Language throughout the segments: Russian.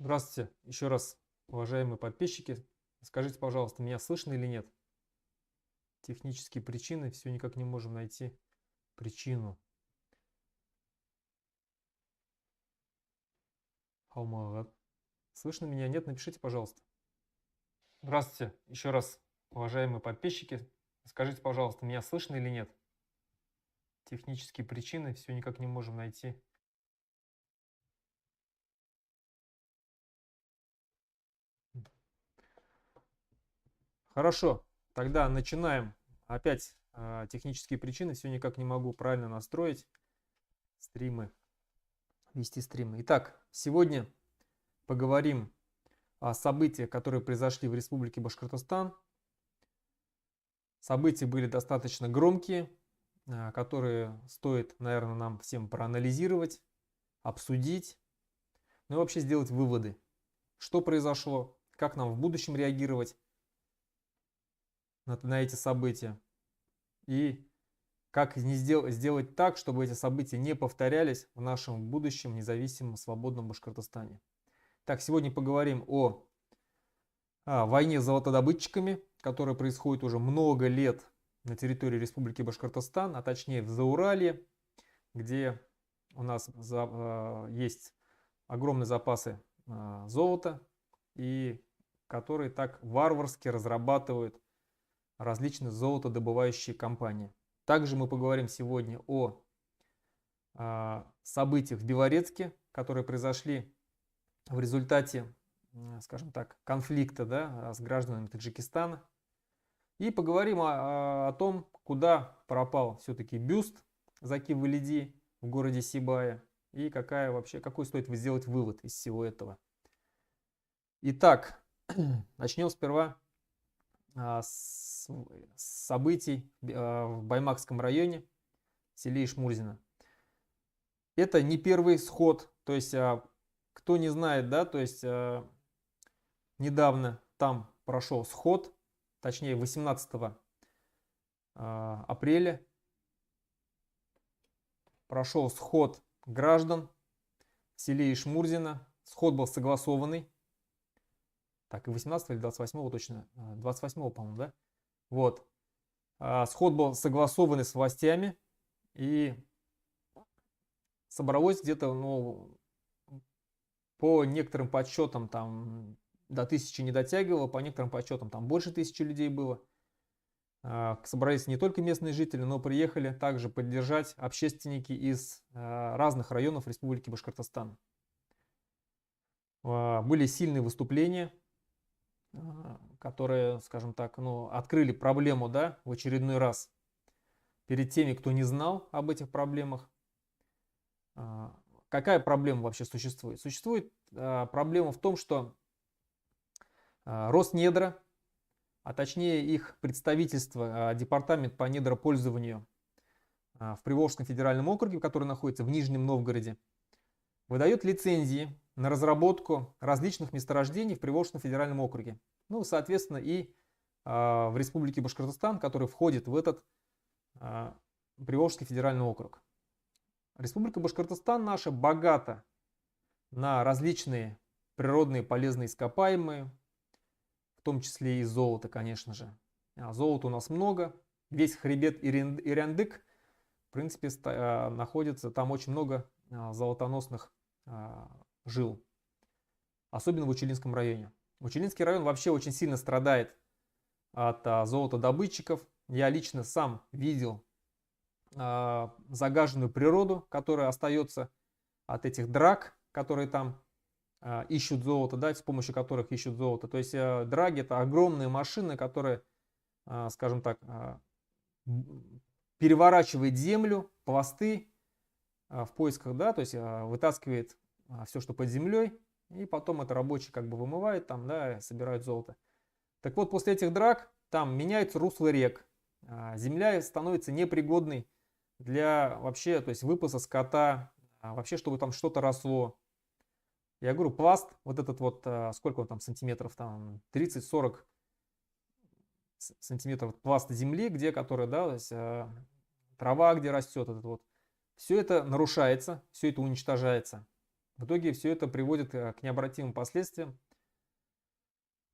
Здравствуйте, еще раз, уважаемые подписчики. Скажите, пожалуйста, меня слышно или нет? Технические причины, все никак не можем найти причину. Алмагат. Слышно меня? Нет? Напишите, пожалуйста. Здравствуйте, еще раз, уважаемые подписчики. Скажите, пожалуйста, меня слышно или нет? Технические причины, все никак не можем найти. Хорошо, тогда начинаем. Опять технические причины, все никак не могу правильно настроить стримы, вести стримы. Итак, сегодня поговорим о событиях, которые произошли в Республике Башкортостан. События были достаточно громкие, которые стоит, наверное, нам всем проанализировать, обсудить, ну и вообще сделать выводы. Что произошло, как нам в будущем реагировать на эти события и как сделать так, чтобы эти события не повторялись в нашем будущем независимом свободном Башкортостане. Так, сегодня поговорим о войне с золотодобытчиками, которая происходит уже много лет на территории Республики Башкортостан, а точнее в Зауралье, где у нас есть огромные запасы золота, и которые так варварски разрабатывают различные золотодобывающие компании. Также мы поговорим сегодня о событиях в Белорецке, которые произошли в результате, скажем так, конфликта, да, с гражданами Таджикистана. И поговорим о том, куда пропал все-таки бюст Заки Валиди в городе Сибая и какой стоит сделать вывод из всего этого. Итак, начнем сперва с событий в Баймакском районе, в селе Ишмурзино. Это не первый сход, то есть, кто не знает, да, то есть недавно там прошел сход, точнее 18 апреля прошел сход граждан в селе Ишмурзино. Сход был согласованный. Так, и 18 или 28 точно? 28, по-моему, да? Вот. Сход был согласованный с властями. И собралось где-то, ну, по некоторым подсчетам, там до 1000 не дотягивало, по некоторым подсчетам там больше 1000 людей было. Собрались не только местные жители, но приехали также поддержать общественники из разных районов Республики Башкортостан. Были сильные выступления, которые, скажем так, ну, открыли проблему, да, в очередной раз перед теми, кто не знал об этих проблемах. Какая проблема вообще существует? Существует проблема в том, что Роснедра, а точнее их представительство, департамент по недропользованию в Приволжском федеральном округе, который находится в Нижнем Новгороде, выдает лицензии на разработку различных месторождений в Приволжском федеральном округе. Ну, соответственно, и в Республике Башкортостан, который входит в этот Приволжский федеральный округ. Республика Башкортостан наша богата на различные природные полезные ископаемые, в том числе и золото, конечно же. Золота у нас много. Весь хребет Иряндык, в принципе, находится, там очень много золотоносных жил. Особенно в Учелинском районе. Учелинский район вообще очень сильно страдает от золотодобытчиков. Я лично сам видел загаженную природу, которая остается от этих драк, которые там ищут золото, да, с помощью которых ищут золото. То есть драги — это огромные машины, которые, скажем так, переворачивает землю, пласты в поисках, да, то есть вытаскивает все, что под землей, и потом это рабочие как бы вымывают там, да, собирают золото. Так вот, после этих драк там меняется русло рек, земля становится непригодной для вообще, то есть выпаса скота, вообще, чтобы там что-то росло. Я говорю, пласт, вот этот вот, сколько он там сантиметров, там 30-40 сантиметров пласта земли, где, которая, да, то есть, трава, где растет, этот вот, все это нарушается, все это уничтожается. В итоге все это приводит к необратимым последствиям.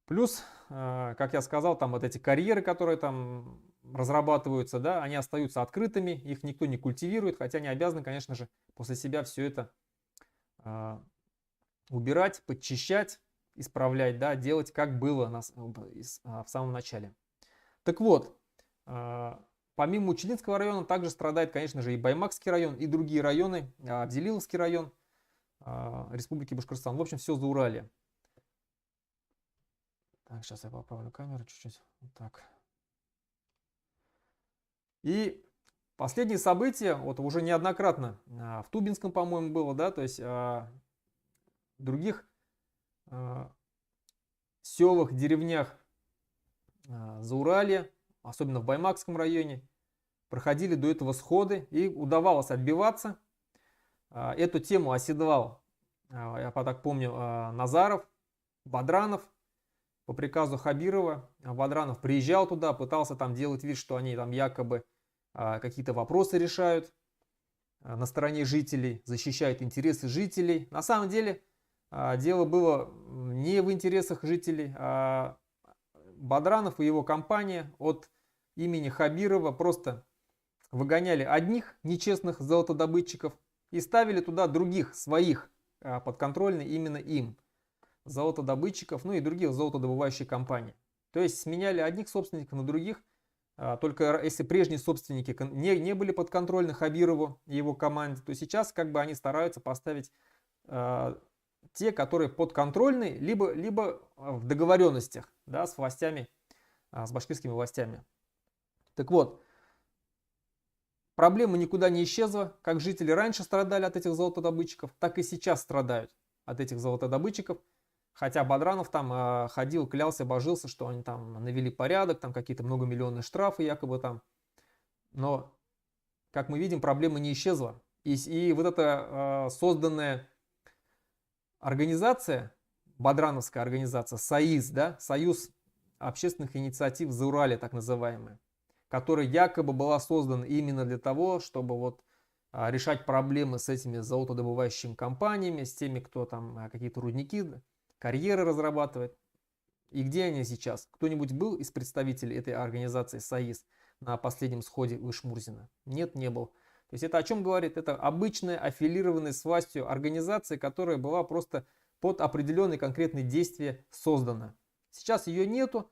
Плюс, как я сказал, там вот эти карьеры, которые там разрабатываются, да, они остаются открытыми, их никто не культивирует, хотя они обязаны, конечно же, после себя все это убирать, подчищать, исправлять, да, делать, как было в самом начале. Так вот, помимо Учелинского района также страдает, конечно же, и Баймакский район, и другие районы, Абзелиловский район Республики Башкортостан. В общем, все Зауралье. Так, сейчас я поправлю камеру чуть-чуть. Вот так. И последние события, вот уже неоднократно в Тубинском, по-моему, было, да, то есть в других селах, деревнях Зауралья, особенно в Баймакском районе, проходили до этого сходы, и удавалось отбиваться. Эту тему оседлал, я так помню, Назаров, Бадранов. По приказу Хабирова Бадранов приезжал туда, пытался там делать вид, что они там якобы какие-то вопросы решают на стороне жителей, защищают интересы жителей. На самом деле дело было не в интересах жителей, а Бадранов и его компания от имени Хабирова просто выгоняли одних нечестных золотодобытчиков и ставили туда других, своих, подконтрольных именно им золотодобытчиков, ну и других золотодобывающих компаний. То есть сменяли одних собственников на других, только если прежние собственники не были подконтрольны Хабирову и его команде, то сейчас как бы они стараются поставить те, которые подконтрольны, либо в договоренностях, да, с властями, с башкирскими властями. Так вот, проблема никуда не исчезла. Как жители раньше страдали от этих золотодобытчиков, так и сейчас страдают от этих золотодобытчиков. Хотя Бадранов там ходил, клялся, божился, что они там навели порядок, там какие-то многомиллионные штрафы якобы там. Но, как мы видим, проблема не исчезла. И вот эта созданная организация, Бадрановская организация, САИЗ, да, Союз общественных инициатив Зауралья, так называемая, которая якобы была создана именно для того, чтобы вот решать проблемы с этими золотодобывающими компаниями, с теми, кто там какие-то рудники, карьеры разрабатывает. И где они сейчас? Кто-нибудь был из представителей этой организации САИЗ на последнем сходе в Ишмурзино? Нет, не был. То есть это о чем говорит? Это обычная аффилированная с властью организация, которая была просто под определенные конкретные действия создана. Сейчас ее нету,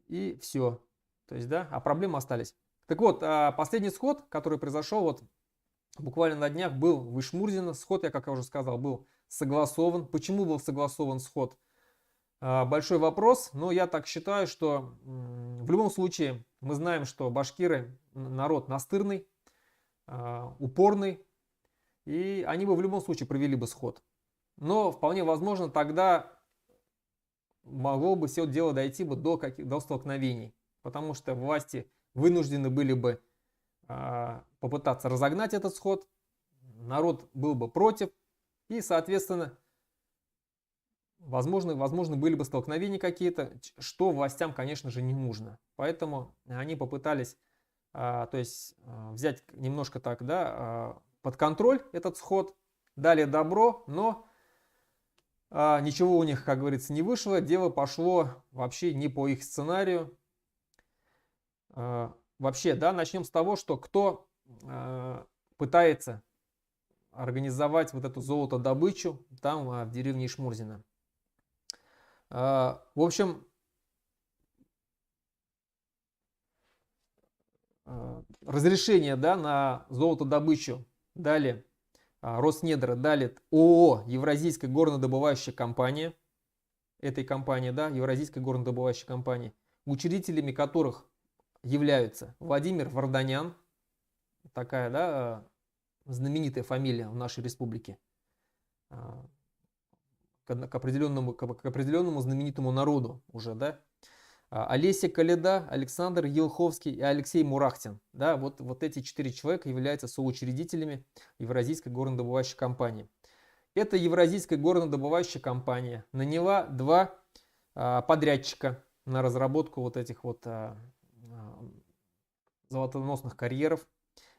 и все. То есть, да, а проблемы остались. Так вот, последний сход, который произошел вот буквально на днях, был в Ишмурзино. Сход, как я уже сказал, был согласован. Почему был согласован сход? Большой вопрос, но я так считаю, что в любом случае мы знаем, что башкиры народ настырный, упорный, и они бы в любом случае провели бы сход. Но вполне возможно тогда могло бы все дело дойти бы до столкновений, потому что власти вынуждены были бы попытаться разогнать этот сход, народ был бы против, и, соответственно, возможно были бы столкновения какие-то, что властям, конечно же, не нужно. Поэтому они попытались, то есть, взять немножко так, да, под контроль этот сход, дали добро, но ничего у них, как говорится, не вышло. Дело пошло вообще не по их сценарию. Вообще, да, начнем с того, что кто пытается организовать вот эту золотодобычу там в деревне Ишмурзино. В общем, разрешение, да, на золотодобычу дали Роснедра, дали ООО «Евразийская горнодобывающая компания». Этой компании, да, Евразийская горнодобывающая компания, учредителями которых являются Владимир Варданян, такая, да, знаменитая фамилия в нашей республике, к определенному знаменитому народу уже, да. Олеся Коляда, Александр Елховский и Алексей Мурахтин. Да, вот эти 4 человека являются соучредителями Евразийской горнодобывающей компании. Эта Евразийская горнодобывающая компания наняла 2 подрядчика на разработку вот этих вот золотоносных карьеров.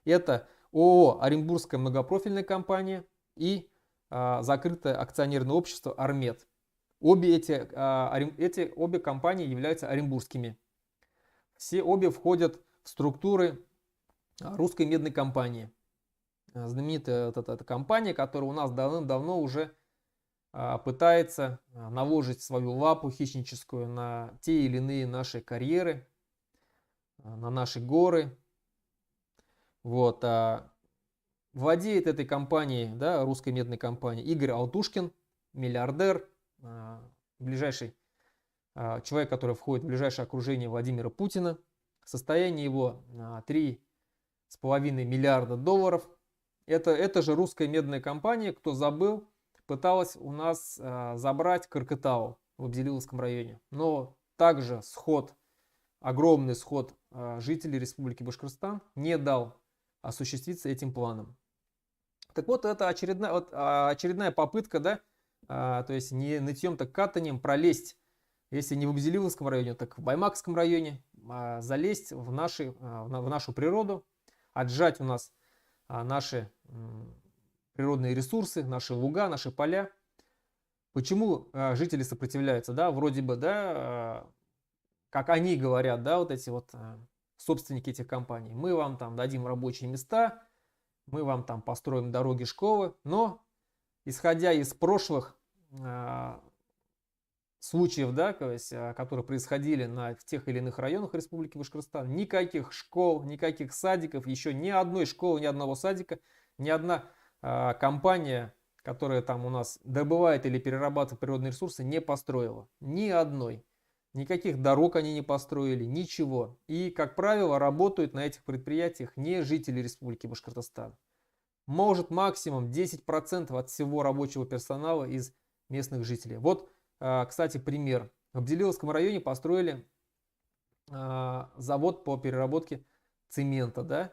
Это ООО «Оренбургская многопрофильная компания» и закрытое акционерное общество «Армет». Эти обе компании являются оренбургскими. Все обе входят в структуры русской медной компании. Знаменитая вот эта компания, которая у нас давным-давно уже пытается наложить свою лапу хищническую на те или иные наши карьеры, на наши горы. Вот. Владеет этой компанией, да, русской медной компанией, Игорь Алтушкин, миллиардер, ближайший человек, который входит в ближайшее окружение Владимира Путина. Состояние его 3,5 миллиарда долларов. Это же русская медная компания, кто забыл, пыталась у нас забрать Кыркытау в Абзелиловском районе. Но также огромный сход жителей Республики Башкортостан не дал осуществиться этим планом. Так вот, это очередная попытка, да, то есть не нытьем, так катанием пролезть, если не в Абзелиловском районе, так в Баймакском районе, залезть в нашу природу, отжать у нас наши природные ресурсы, наши луга, наши поля. Почему жители сопротивляются, да, вроде бы, да, как они говорят, да, вот эти вот собственники этих компаний, мы вам там дадим рабочие места, мы вам там построим дороги, школы, но исходя из прошлых случаев, да, то есть, которые происходили в тех или иных районах Республики Башкортостан, никаких школ, никаких садиков, еще ни одной школы, ни одного садика, ни одна компания, которая там у нас добывает или перерабатывает природные ресурсы, не построила. Ни одной. Никаких дорог они не построили, ничего. И, как правило, работают на этих предприятиях не жители Республики Башкортостан. Может, максимум 10% от всего рабочего персонала из местных жителей. Вот, кстати, пример. В Абзелиловском районе построили завод по переработке цемента, да?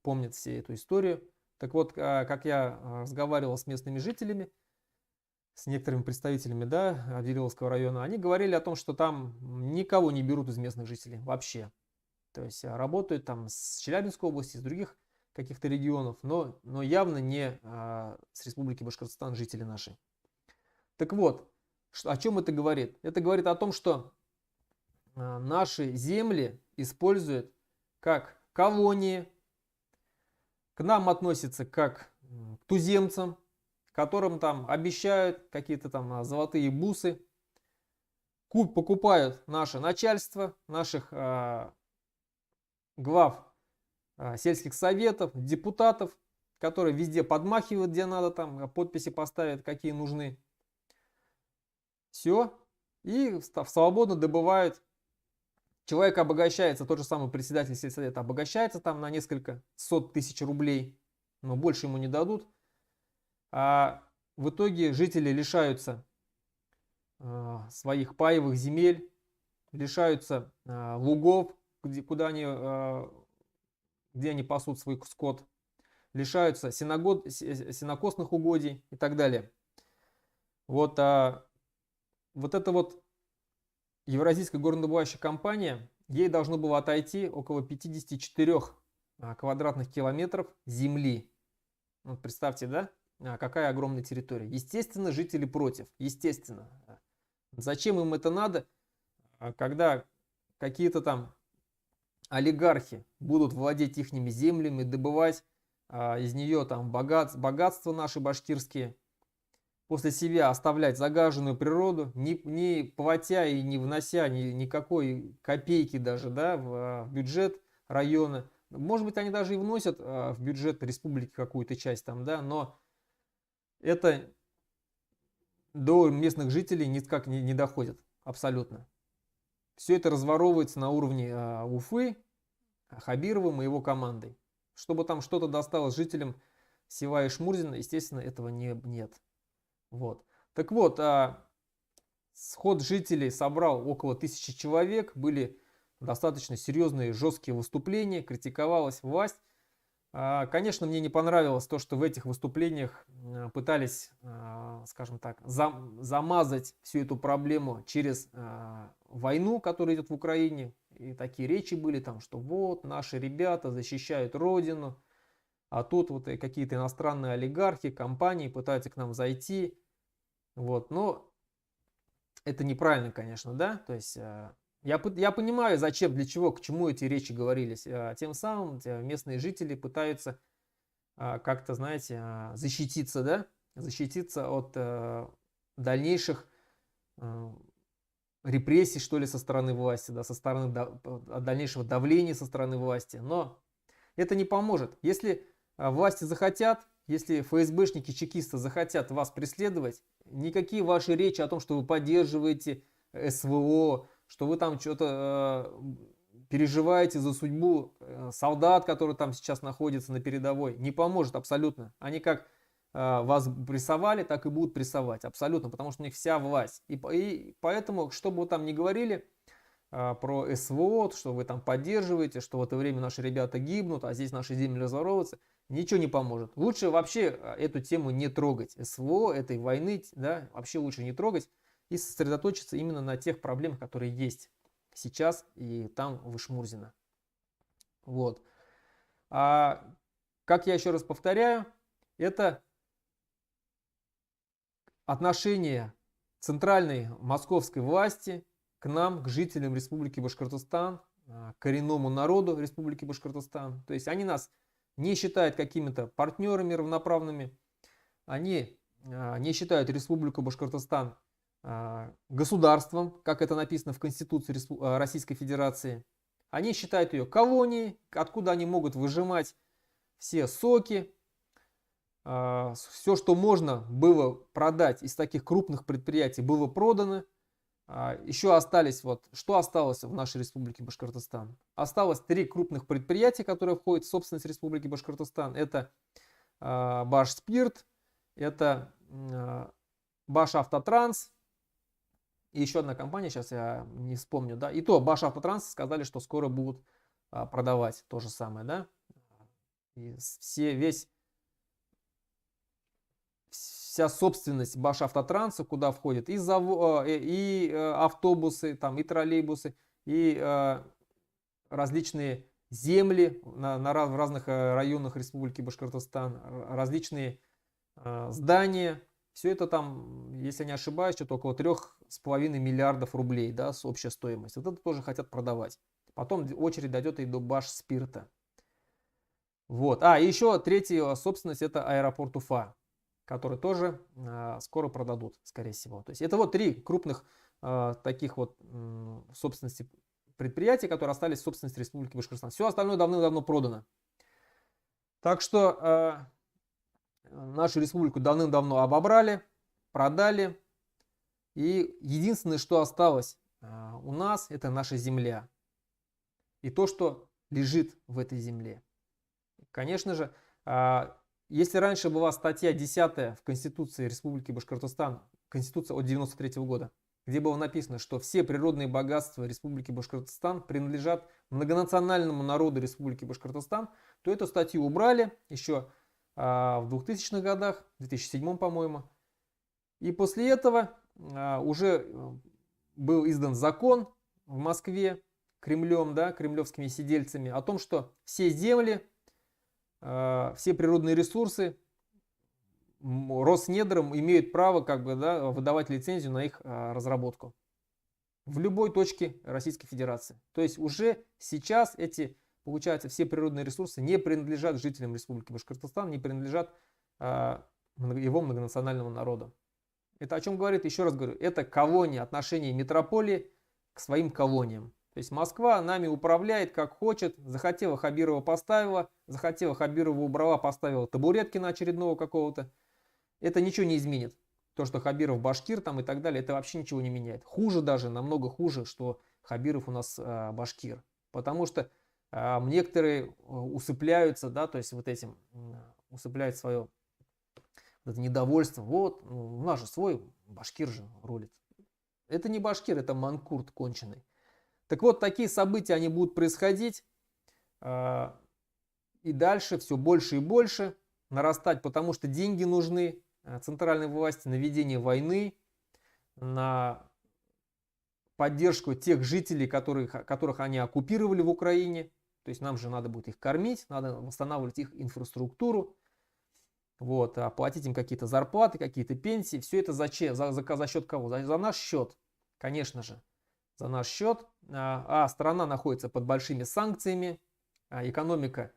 Помнят все эту историю. Так вот, как я разговаривал с местными жителями, с некоторыми представителями, да, Абзелиловского района, они говорили о том, что там никого не берут из местных жителей вообще. То есть работают там с Челябинской области, с других каких-то регионов, но явно не с Республики Башкортостан жители наши. Так вот, о чем это говорит? Это говорит о том, что наши земли используют как колонии, к нам относятся как к туземцам, которым там обещают какие-то там золотые бусы, покупают наше начальство, наших глав сельских советов, депутатов, которые везде подмахивают, где надо, там подписи поставят, какие нужны. Все. И свободно добывают. Человек обогащается, тот же самый председатель сельсовета обогащается там на несколько сот тысяч рублей, но больше ему не дадут. А в итоге жители лишаются своих паевых земель, лишаются лугов, где они пасут свой скот, лишаются сенокосных угодий и так далее. Вот эта вот Евразийская горнодобывающая компания, ей должно было отойти около 54 квадратных километров земли. Вот представьте, да, какая огромная территория. Естественно, жители против, естественно. Зачем им это надо, когда какие-то там олигархи будут владеть ихними землями, добывать из нее там богатства наши башкирские, после себя оставлять загаженную природу, не платя и не внося никакой копейки даже, да, в бюджет района. Может быть, они даже и вносят в бюджет республики какую-то часть там, да, но это до местных жителей никак не доходит абсолютно. Все это разворовывается на уровне Уфы, Хабировым и его командой. Чтобы там что-то досталось жителям Сева и Шмурзина, естественно, этого нет. Вот. Так вот, сход жителей собрал около 1000 человек, были достаточно серьезные жесткие выступления, критиковалась власть. Конечно, мне не понравилось то, что в этих выступлениях пытались, скажем так, замазать всю эту проблему через войну, которая идет в Украине. И такие речи были там, что вот наши ребята защищают родину, А тут вот и какие-то иностранные олигархи, компании пытаются к нам зайти. Вот, но это неправильно, конечно, да, то есть я понимаю, зачем, для чего, к чему эти речи говорились. Тем самым местные жители пытаются как-то, знаете, защититься, да, защититься от дальнейших э, репрессий, что ли, со стороны власти, да, от дальнейшего давления со стороны власти. Но это не поможет. Если власти захотят, если ФСБшники, чекисты захотят вас преследовать, никакие ваши речи о том, что вы поддерживаете СВО, что вы там что-то переживаете за судьбу солдат, которые там сейчас находятся на передовой, не поможет абсолютно. Они как вас прессовали, так и будут прессовать абсолютно, потому что у них вся власть. И поэтому, что бы вы там ни говорили про СВО, что вы там поддерживаете, что в это время наши ребята гибнут, а здесь наши земли разворовываются, ничего не поможет. Лучше вообще эту тему не трогать. СВО, этой войны, да, вообще лучше не трогать и сосредоточиться именно на тех проблемах, которые есть сейчас и там в Ишмурзино. Вот. А как я еще раз повторяю, это отношение центральной московской власти к нам, к жителям Республики Башкортостан, к коренному народу Республики Башкортостан. То есть они нас не считают какими-то партнерами равноправными, они не считают Республику Башкортостан государством, как это написано в Конституции Российской Федерации. Они считают ее колонией, откуда они могут выжимать все соки, все, что можно было продать из таких крупных предприятий, было продано. Еще остались, что осталось в нашей Республике Башкортостан? Осталось 3 крупных предприятия, которые входят в собственность Республики Башкортостан. Это Башспирт, это Башавтотранс и еще одна компания, сейчас я не вспомню, да. И то Башавтотранс сказали, что скоро будут продавать то же самое, да. И вся собственность Башавтотранса, куда входят и автобусы, там, и троллейбусы, и различные земли в разных районах Республики Башкортостан, различные здания. Все это там, если не ошибаюсь, что-то около 3,5 миллиардов рублей, да, с общей стоимостью. Вот это тоже хотят продавать. Потом очередь дойдет и до Башспирта. Вот. И еще третья собственность — это аэропорт Уфа, который тоже скоро продадут, скорее всего. То есть это вот 3 крупных таких вот собственности предприятий, которые остались в собственности Республики Башкортостан. Все остальное давным-давно продано. Так что нашу республику давным-давно обобрали, продали. И единственное, что осталось у нас, это наша земля. И то, что лежит в этой земле. Конечно же, если раньше была статья 10 в Конституции Республики Башкортостан, Конституция от 1993 года, где было написано, что все природные богатства Республики Башкортостан принадлежат многонациональному народу Республики Башкортостан, то эту статью убрали еще в 2000-х годах, в 2007, по-моему. И после этого уже был издан закон в Москве Кремлем, да, кремлевскими сидельцами о том, что все земли, все природные ресурсы Роснедром имеют право выдавать лицензию на их разработку в любой точке Российской Федерации. То есть уже сейчас получается, все природные ресурсы не принадлежат жителям Республики Башкортостан, не принадлежат его многонациональному народу. Это о чем говорит, еще раз говорю, это колония, отношение метрополии к своим колониям. То есть Москва нами управляет как хочет, захотела Хабирова поставила, захотела Хабирова убрала, поставила табуретки на очередного какого-то. Это ничего не изменит. То, что Хабиров башкир там и так далее, это вообще ничего не меняет. Хуже даже, намного хуже, что Хабиров у нас башкир. Потому что некоторые усыпляются, да, то есть вот этим, усыпляют свое это недовольство. Вот, у нас же свой башкир же рулит. Это не башкир, это манкурт конченый. Так вот, такие события, они будут происходить и дальше все больше и больше нарастать, потому что деньги нужны центральной власти на ведение войны, на поддержку тех жителей, которых они оккупировали в Украине. То есть нам же надо будет их кормить, надо восстанавливать их инфраструктуру, вот, платить им какие-то зарплаты, какие-то пенсии. Все это за счет кого? За наш счет, конечно же, за наш счет. А страна находится под большими санкциями, экономика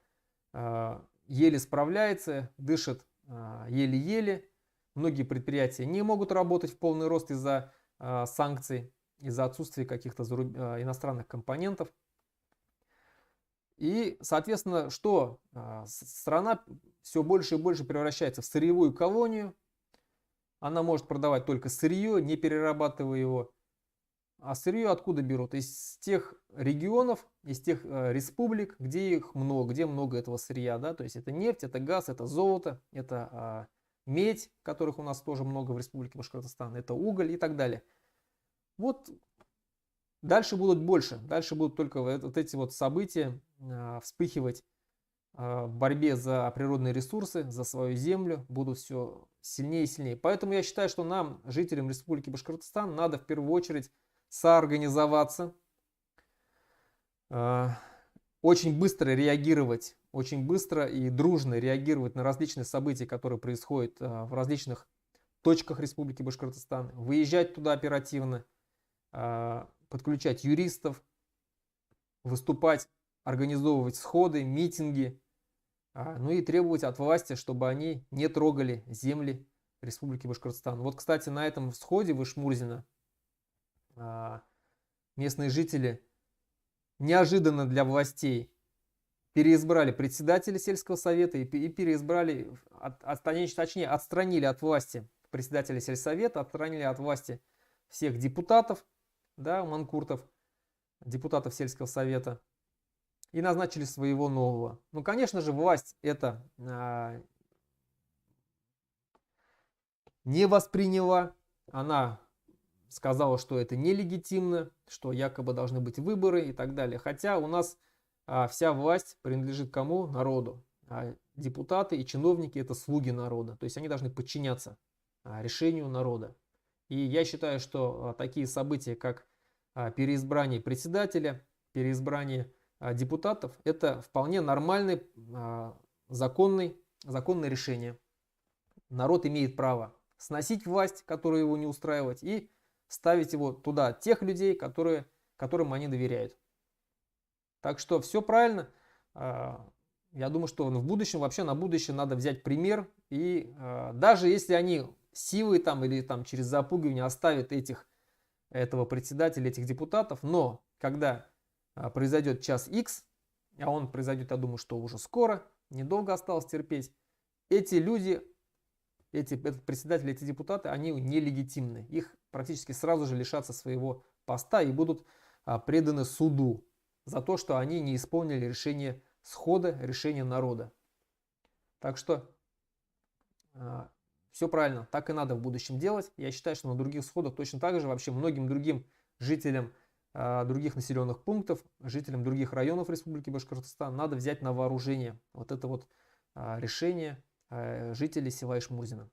еле справляется, дышит еле-еле. Многие предприятия не могут работать в полный рост из-за санкций, из-за отсутствия каких-то иностранных компонентов. И, соответственно, что страна все больше и больше превращается в сырьевую колонию. Она может продавать только сырье, не перерабатывая его. А сырье откуда берут? Из тех регионов, из тех республик, где их много, где много этого сырья. Да? То есть это нефть, это газ, это золото, это медь, которых у нас тоже много в Республике Башкортостан, это уголь и так далее. Вот дальше будут больше, дальше будут только вот эти вот события вспыхивать в борьбе за природные ресурсы, за свою землю, будут все сильнее и сильнее. Поэтому я считаю, что нам, жителям Республики Башкортостан, надо в первую очередь соорганизоваться, очень быстро реагировать, очень быстро и дружно реагировать на различные события, которые происходят в различных точках Республики Башкортостан, выезжать туда оперативно, подключать юристов, выступать, организовывать сходы, митинги, ну и требовать от власти, чтобы они не трогали земли Республики Башкортостан. Вот, кстати, на этом сходе в Ишмурзино местные жители неожиданно для властей переизбрали председателя сельского совета и переизбрали, точнее, отстранили от власти председателя сельсовета, отстранили от власти всех депутатов, да, манкуртов, депутатов сельского совета, и назначили своего нового. Ну, конечно же, власть это не восприняла, она сказала, что это нелегитимно, что якобы должны быть выборы и так далее. Хотя у нас вся власть принадлежит кому? Народу. А депутаты и чиновники это слуги народа. То есть они должны подчиняться решению народа. И я считаю, что такие события, как переизбрание председателя, переизбрание депутатов, это вполне нормальное законное решение. Народ имеет право сносить власть, которая его не устраивает, и ставить его туда тех людей, которым они доверяют. Так что все правильно. Я думаю, что в будущем, вообще на будущее надо взять пример. И даже если они силой там, или там, через запугивание оставят этого председателя, этих депутатов, но когда произойдет час X, а он произойдет, я думаю, что уже скоро, недолго осталось терпеть, эти люди, этот председатель, эти депутаты, они нелегитимны. Их практически сразу же лишатся своего поста и будут преданы суду за то, что они не исполнили решение схода, решение народа. Так что все правильно, так и надо в будущем делать. Я считаю, что на других сходах точно так же, вообще многим другим жителям других населенных пунктов, жителям других районов Республики Башкортостан надо взять на вооружение вот это вот решение жителей села Ишмурзино.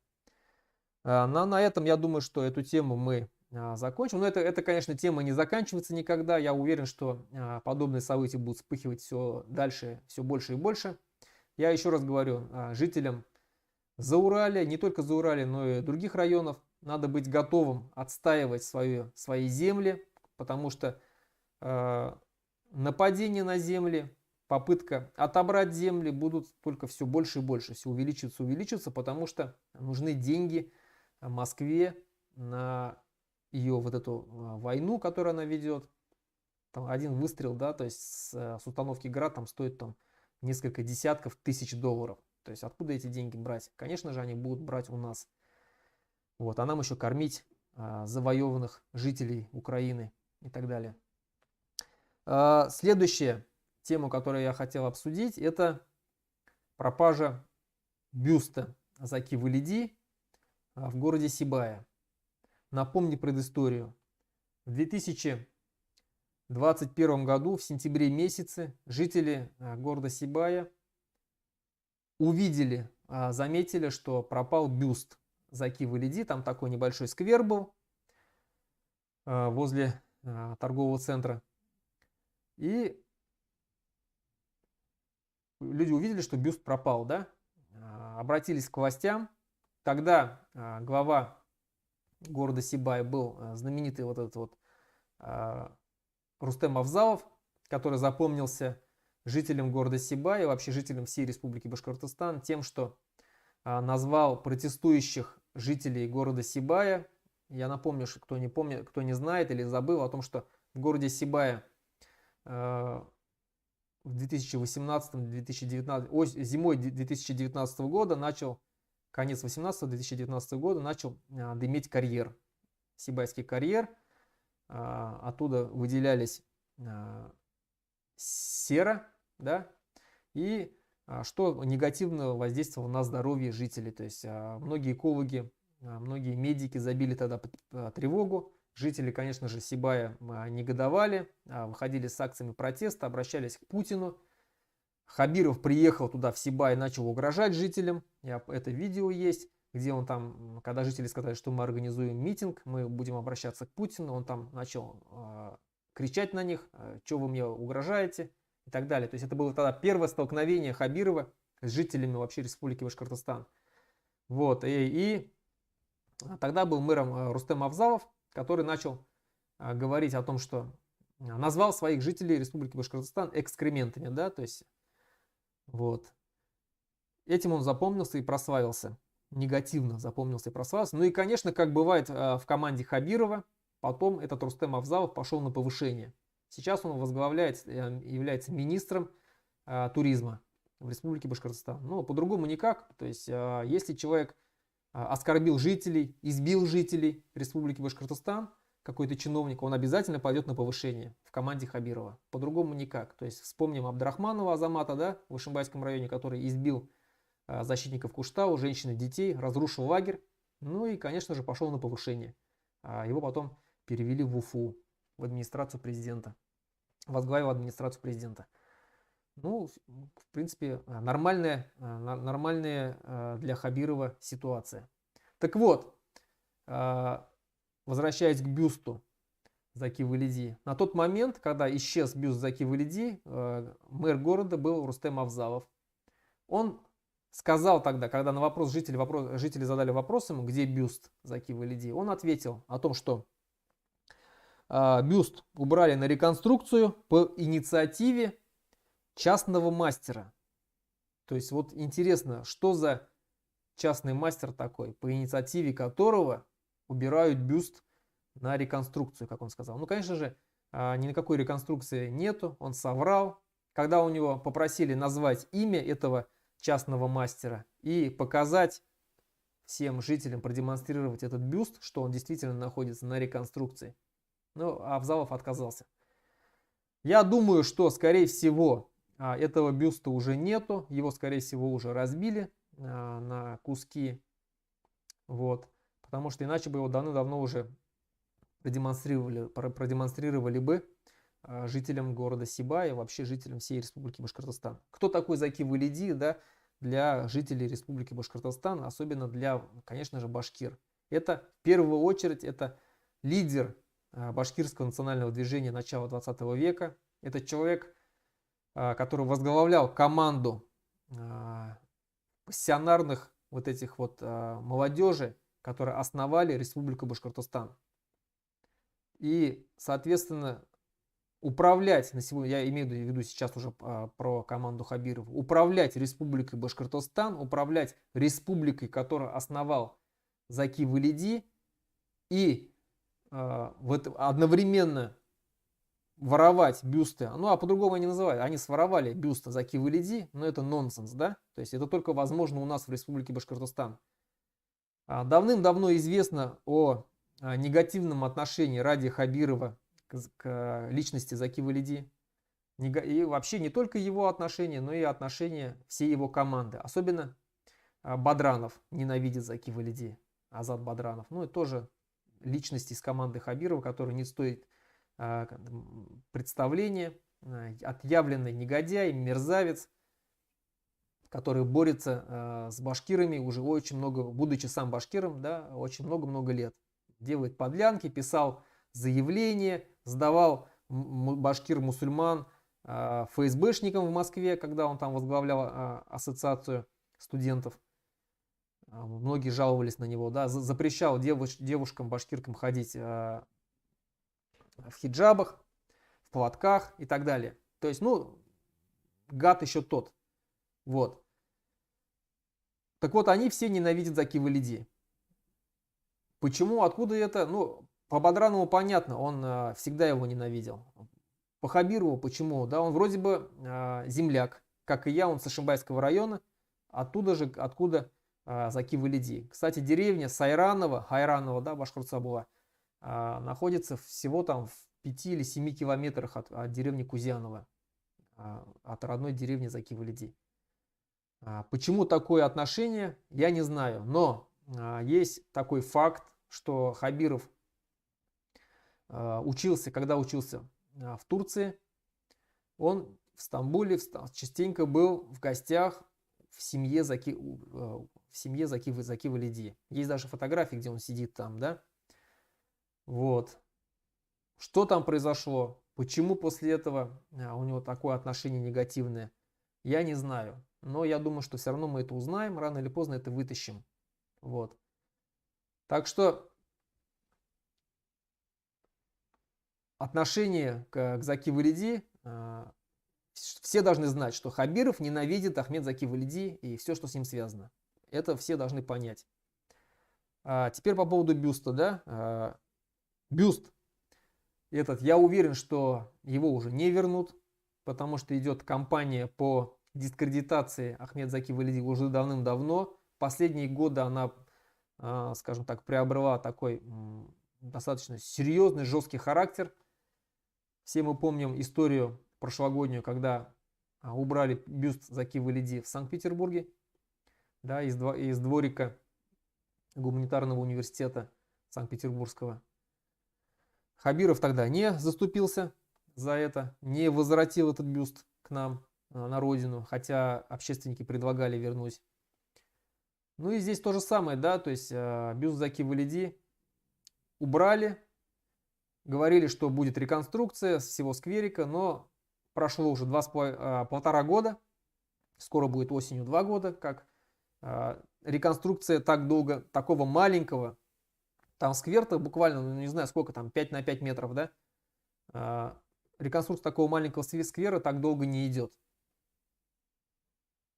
На этом я думаю, что эту тему мы закончим. Но это, конечно, тема не заканчивается никогда. Я уверен, что подобные события будут вспыхивать все дальше, все больше и больше. Я еще раз говорю, жителям Зауралья, не только Зауралья, но и других районов, надо быть готовым отстаивать свои земли, потому что нападение на земли, попытка отобрать земли будут только все больше и больше, все увеличиваться, потому что нужны деньги Москве на ее вот эту войну, которую она ведет. Там один выстрел, да, то есть с установки ГРАД там стоит там несколько десятков тысяч долларов. То есть откуда эти деньги брать? Конечно же, они будут брать у нас. Вот, а нам еще кормить завоеванных жителей Украины и так далее. Следующая тема, которую я хотел обсудить, это пропажа бюста Заки Валиди в городе Сибая. Напомню предысторию. В 2021 году, в сентябре месяце, жители города Сибая увидели, заметили, что пропал бюст Заки Валиди. Там такой небольшой сквер был возле торгового центра. И люди увидели, что бюст пропал, да, обратились к властям. Тогда глава города Сибай был знаменитый вот этот вот Рустем Авзалов, который запомнился жителям города Сибай и вообще жителям всей Республики Башкортостан тем, что назвал протестующих жителей города Сибая. Я напомню, что кто не помнит, кто не знает или забыл о том, что в городе Сибая в 2018-2019, зимой 2019 года конец 2018-2019 года начал дыметь карьер, Сибайский карьер. Оттуда выделялись сера, да, и что негативно воздействовало на здоровье жителей. То есть многие экологи, многие медики забили тогда тревогу. Жители, конечно же, Сибая негодовали, выходили с акциями протеста, обращались к Путину. Хабиров приехал туда, в Сибай, и начал угрожать жителям. Это видео есть, где он там, когда жители сказали, что мы организуем митинг, мы будем обращаться к Путину, он там начал кричать на них, что вы мне угрожаете и так далее. То есть это было тогда первое столкновение Хабирова с жителями вообще Республики Башкортостан. Вот, и тогда был мэром Рустем Авзалов, который начал говорить о том, что назвал своих жителей Республики Башкортостан экскрементами, да, то есть вот. Этим он запомнился и прославился. Негативно запомнился и прославился. Ну и, конечно, как бывает в команде Хабирова, потом этот Рустем Авзалов пошел на повышение. Сейчас он является министром туризма в Республике Башкортостан. Но по-другому никак. То есть, если человек оскорбил жителей, избил жителей Республики Башкортостан, какой-то чиновник, он обязательно пойдет на повышение в команде Хабирова. По-другому никак. То есть вспомним Абдрахманова Азамата, да, в Ишимбайском районе, который избил защитников Куштау, женщин и детей, разрушил лагерь. Ну и, конечно же, пошел на повышение. Его потом перевели в Уфу, в администрацию президента. Возглавил администрацию президента. Ну, в принципе, нормальная для Хабирова ситуация. Так вот, возвращаясь к бюсту Заки Валиди. На тот момент, когда исчез бюст Заки Валиди, мэр города был Рустем Авзалов. Он сказал тогда, когда на вопрос жители задали вопрос ему, где бюст Заки Валиди, он ответил о том, что бюст убрали на реконструкцию по инициативе частного мастера. То есть вот интересно, что за частный мастер такой, по инициативе которого убирают бюст на реконструкцию, как он сказал. Ну, конечно же, ни на какой реконструкции нету, он соврал. Когда у него попросили назвать имя этого частного мастера и показать всем жителям, продемонстрировать этот бюст, что он действительно находится на реконструкции, но Авзалов отказался. Я думаю, что, скорее всего, этого бюста уже нету, его, скорее всего, уже разбили на куски, вот, потому что иначе бы его давно-давно уже продемонстрировали бы жителям города Сибая и вообще жителям всей Республики Башкортостан. Кто такой Заки Валиди, да, для жителей Республики Башкортостан, особенно для, конечно же, башкир. Это в первую очередь это лидер башкирского национального движения начала 20 века. Это человек, который возглавлял команду пассионарных вот этих вот молодежи, которые основали Республику Башкортостан. И, соответственно, управлять на сегодня, я имею в виду сейчас уже про команду Хабирова, управлять Республикой Башкортостан, управлять республикой, которую основал Заки Валиди, и вот одновременно воровать бюсты, ну а по-другому они называют, они своровали бюсты Заки Валиди, но это нонсенс, да, то есть это только возможно у нас в Республике Башкортостан. Давным-давно известно о негативном отношении Ради Хабирова к личности Заки Валиди. И вообще не только его отношения, но и отношения всей его команды. Особенно Бадранов ненавидит Заки Валиди, Азат Бадранов. Ну и тоже личность из команды Хабирова, которая не стоит представления. Отъявленный негодяй, мерзавец, который борется с башкирами уже очень много, будучи сам башкиром, да, очень много-много лет. Делает подлянки, писал заявления, сдавал башкир-мусульман ФСБшником в Москве, когда он там возглавлял ассоциацию студентов. Многие жаловались на него, да, запрещал девушкам, башкиркам ходить в хиджабах, в платках и так далее. То есть, ну, гад еще тот. Вот. Так вот, они все ненавидят Заки Валиди. Почему, откуда это? Ну, по Бадранову понятно, он всегда его ненавидел. По Хабирову почему? Да, он вроде бы земляк, как и я, он с Ишимбайского района, оттуда же, откуда Заки Валиди. Кстати, деревня Хайранова, да, Башкортсабула, находится всего там в 5 или 7 километрах от деревни Кузянова, от родной деревни Заки Валиди. Почему такое отношение, я не знаю, но есть такой факт, что Хабиров учился, когда учился в Турции, он в Стамбуле частенько был в гостях в семье Заки Валиди. Есть даже фотографии, где он сидит там, да? Вот. Что там произошло? Почему после этого у него такое отношение негативное? Я не знаю. Но я думаю, что все равно мы это узнаем, рано или поздно это вытащим. Вот. Так что отношение к Заки Валиди, все должны знать, что Хабиров ненавидит Ахмед Заки Валиди и все, что с ним связано. Это все должны понять. Теперь по поводу бюста, да. Бюст этот, я уверен, что его уже не вернут, потому что идет кампания по дискредитации Ахмед Заки Валиди уже давным-давно. Последние годы она, скажем так, приобрела такой достаточно серьезный, жесткий характер. Все мы помним историю прошлогоднюю, когда убрали бюст Заки Валиди в Санкт-Петербурге, да, из дворика гуманитарного университета Санкт-Петербургского. Хабиров тогда не заступился за это, не возвратил этот бюст к нам на родину, хотя общественники предлагали вернуть. Ну и здесь то же самое, да, то есть бюст Заки Валиди убрали, говорили, что будет реконструкция всего скверика, но прошло уже 1,5 года, скоро будет осенью 2 года, как реконструкция так долго, такого маленького, там сквер-то буквально, ну не знаю сколько там, 5 на 5 метров, да, реконструкция такого маленького сквера так долго не идет.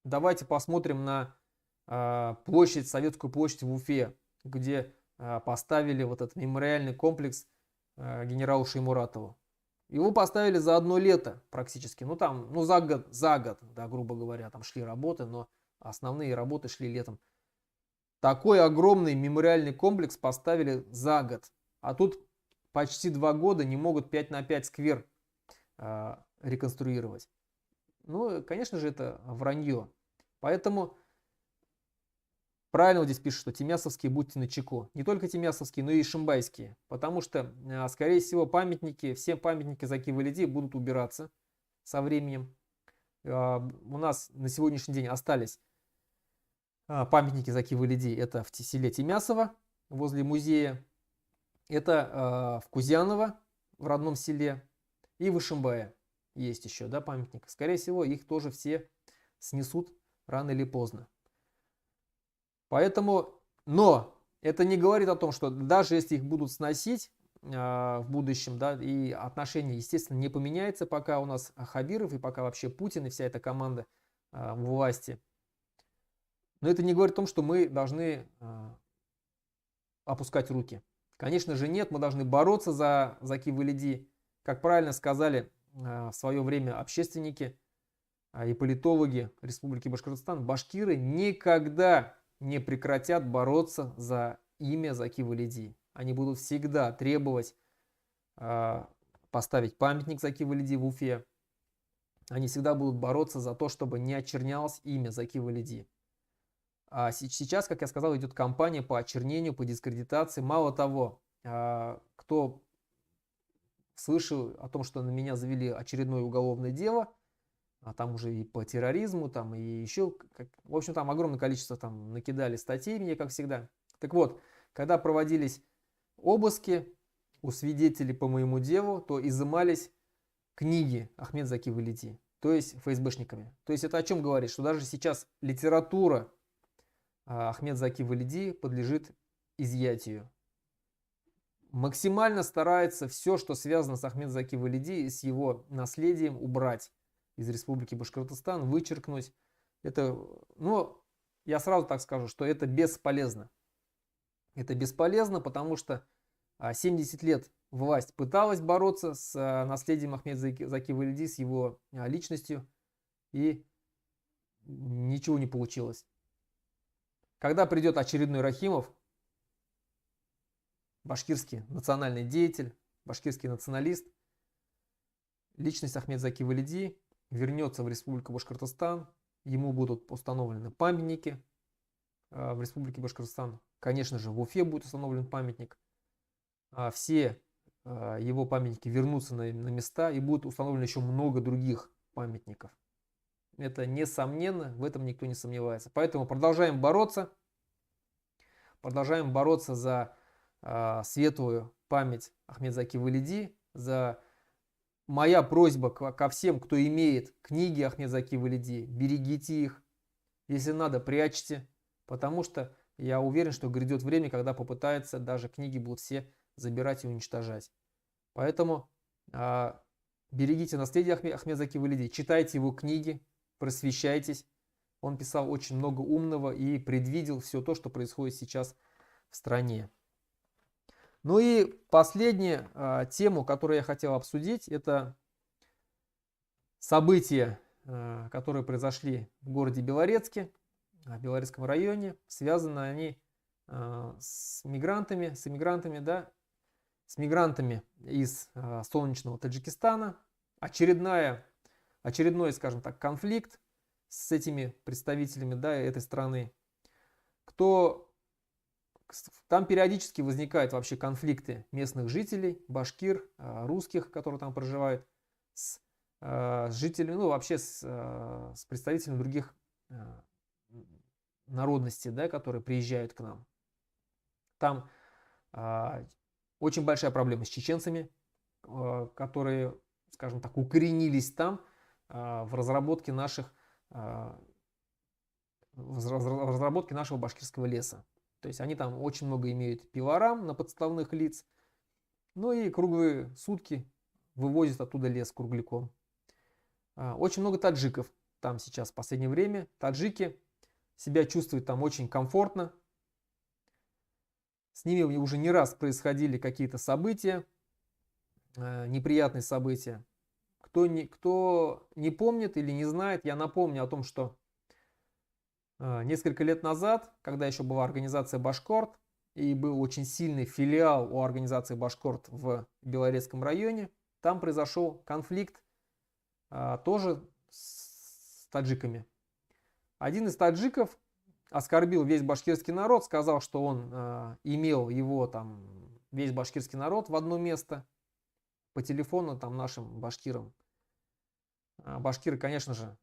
Давайте посмотрим на площадь, Советскую площадь в Уфе, где поставили вот этот мемориальный комплекс генералу Шеймуратову. Его поставили за 1 лето практически, ну там, ну за год, да, грубо говоря, там шли работы, но основные работы шли летом. Такой огромный мемориальный комплекс поставили за год, а тут почти 2 года не могут 5 на 5 сквер реконструировать. Ну, конечно же, это вранье. Поэтому правильно вот здесь пишут, что тимясовские будьте начеку. Не только тимясовские, но и ишимбайские. Потому что, скорее всего, все памятники Заки Валиди будут убираться со временем. У нас на сегодняшний день остались памятники Заки Валиди. Это в селе Тимясово, возле музея. Это в Кузяново, в родном селе. И в Ишимбае есть еще, да, памятник. Скорее всего, их тоже все снесут рано или поздно. Поэтому, но это не говорит о том, что даже если их будут сносить в будущем, да, и отношение, естественно, не поменяется, пока у нас Хабиров и пока вообще Путин и вся эта команда в власти. Но это не говорит о том, что мы должны опускать руки. Конечно же нет, мы должны бороться за Заки Валиди. Как правильно сказали в свое время общественники и политологи Республики Башкортостан, башкиры никогда не прекратят бороться за имя Заки Валиди. Они будут всегда требовать поставить памятник Заки Валиди в Уфе. Они всегда будут бороться за то, чтобы не очернялось имя Заки Валиди. А сейчас, как я сказал, идет кампания по очернению, по дискредитации. Мало того, кто слышал о том, что на меня завели очередное уголовное дело, а там уже и по терроризму, там и еще, в общем, там огромное количество там накидали статей мне, как всегда. Так вот, когда проводились обыски у свидетелей по моему делу, то изымались книги Ахмед Заки Валиди, то есть ФСБшниками. То есть это о чем говорит? Что даже сейчас литература Ахмед Заки Валиди подлежит изъятию. Максимально старается все, что связано с Ахмед Заки Валиди и с его наследием, убрать из Республики Башкортостан, вычеркнуть. Это, ну, я сразу так скажу, что это бесполезно. Это бесполезно, потому что 70 лет власть пыталась бороться с наследием Ахмед Заки Валиди, с его личностью, и ничего не получилось. Когда придет очередной Рахимов, башкирский национальный деятель, башкирский националист, личность Ахмед Заки Валиди вернется в Республику Башкортостан, ему будут установлены памятники в Республике Башкортостан. Конечно же, в Уфе будет установлен памятник. Все его памятники вернутся на места, и будет установлено еще много других памятников. Это несомненно, в этом никто не сомневается. Поэтому продолжаем бороться за светлую память Ахмед Заки Валиди, за... Моя просьба ко всем, кто имеет книги Ахмед Заки Валиди, берегите их, если надо, прячьте, потому что я уверен, что грядет время, когда попытаются, даже книги будут все забирать и уничтожать. Поэтому берегите наследие Ахмед Заки Валиди, читайте его книги, просвещайтесь. Он писал очень много умного и предвидел все то, что происходит сейчас в стране. Ну и последняя тему, которую я хотел обсудить, это события, которые произошли в городе Белорецке, в Белорецком районе. Связаны они с мигрантами, да, с мигрантами из солнечного Таджикистана. Очередной, скажем так, конфликт с этими представителями, да, этой страны. Там периодически возникают вообще конфликты местных жителей, башкир, русских, которые там проживают, с жителями, ну вообще с представителями других народностей, да, которые приезжают к нам. Там очень большая проблема с чеченцами, которые, скажем так, укоренились там в разработке нашего башкирского леса. То есть они там очень много имеют пилорам на подставных лиц, ну и круглые сутки вывозят оттуда лес кругляком. Очень много таджиков там сейчас в последнее время. Таджики себя чувствуют там очень комфортно. С ними уже не раз происходили какие-то события, неприятные события. Кто не помнит или не знает, я напомню о том, что несколько лет назад, когда еще была организация Башкорт, и был очень сильный филиал у организации Башкорт в Белорецком районе, там произошел конфликт тоже с таджиками. Один из таджиков оскорбил весь башкирский народ, сказал, что он имел его там, весь башкирский народ в одно место, по телефону там нашим башкирам. Башкиры, конечно же,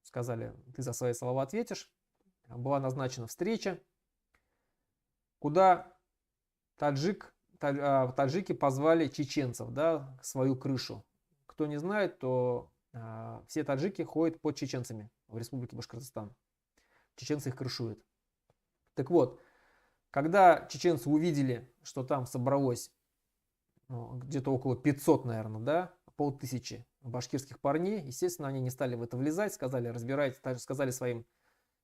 сказали, ты за свои слова ответишь. Была назначена встреча, куда таджики позвали чеченцев, да, в свою крышу. Кто не знает, то все таджики ходят под чеченцами в Республике Башкортостан. Чеченцы их крышуют. Так вот, когда чеченцы увидели, что там собралось где-то около 500, наверное, да, 500 башкирских парней, естественно, они не стали в это влезать, сказали, разбирайтесь, сказали своим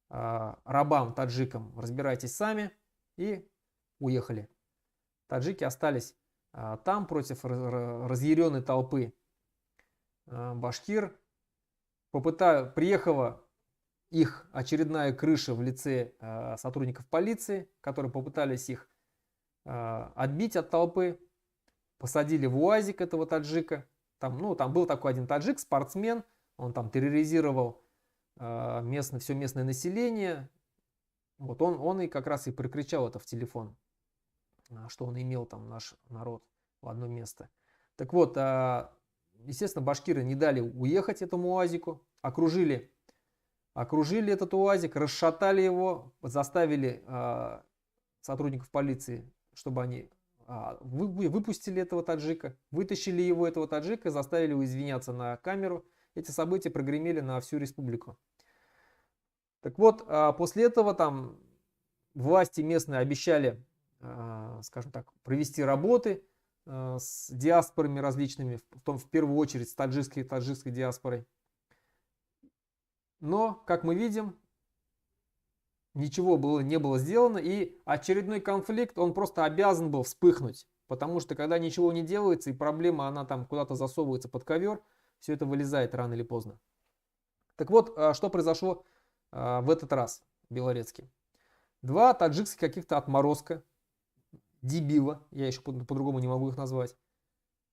рабам, таджикам, разбирайтесь сами, и уехали. Таджики остались там против разъяренной толпы башкир. Приехала их очередная крыша в лице сотрудников полиции, которые попытались их отбить от толпы, посадили в УАЗик этого таджика. Там был такой один таджик, спортсмен, он там терроризировал все местное население. Вот он и как раз и прокричал это в телефон, что он имел там наш народ в одно место. Так вот, естественно, башкиры не дали уехать этому УАЗику, окружили этот УАЗик, расшатали его, заставили сотрудников полиции, чтобы они выпустили этого таджика, вытащили его, этого таджика, заставили его извиняться на камеру. Эти события прогремели на всю республику. Так вот, после этого там власти местные обещали, скажем так, провести работы с диаспорами различными, в первую очередь с таджикской диаспорой. Но, как мы видим, ничего не было сделано, и очередной конфликт, он просто обязан был вспыхнуть. Потому что, когда ничего не делается, и проблема, она там куда-то засовывается под ковер, все это вылезает рано или поздно. Так вот, что произошло в этот раз в Белорецке. Два таджикских каких-то отморозка, дебила, я еще по-другому не могу их назвать,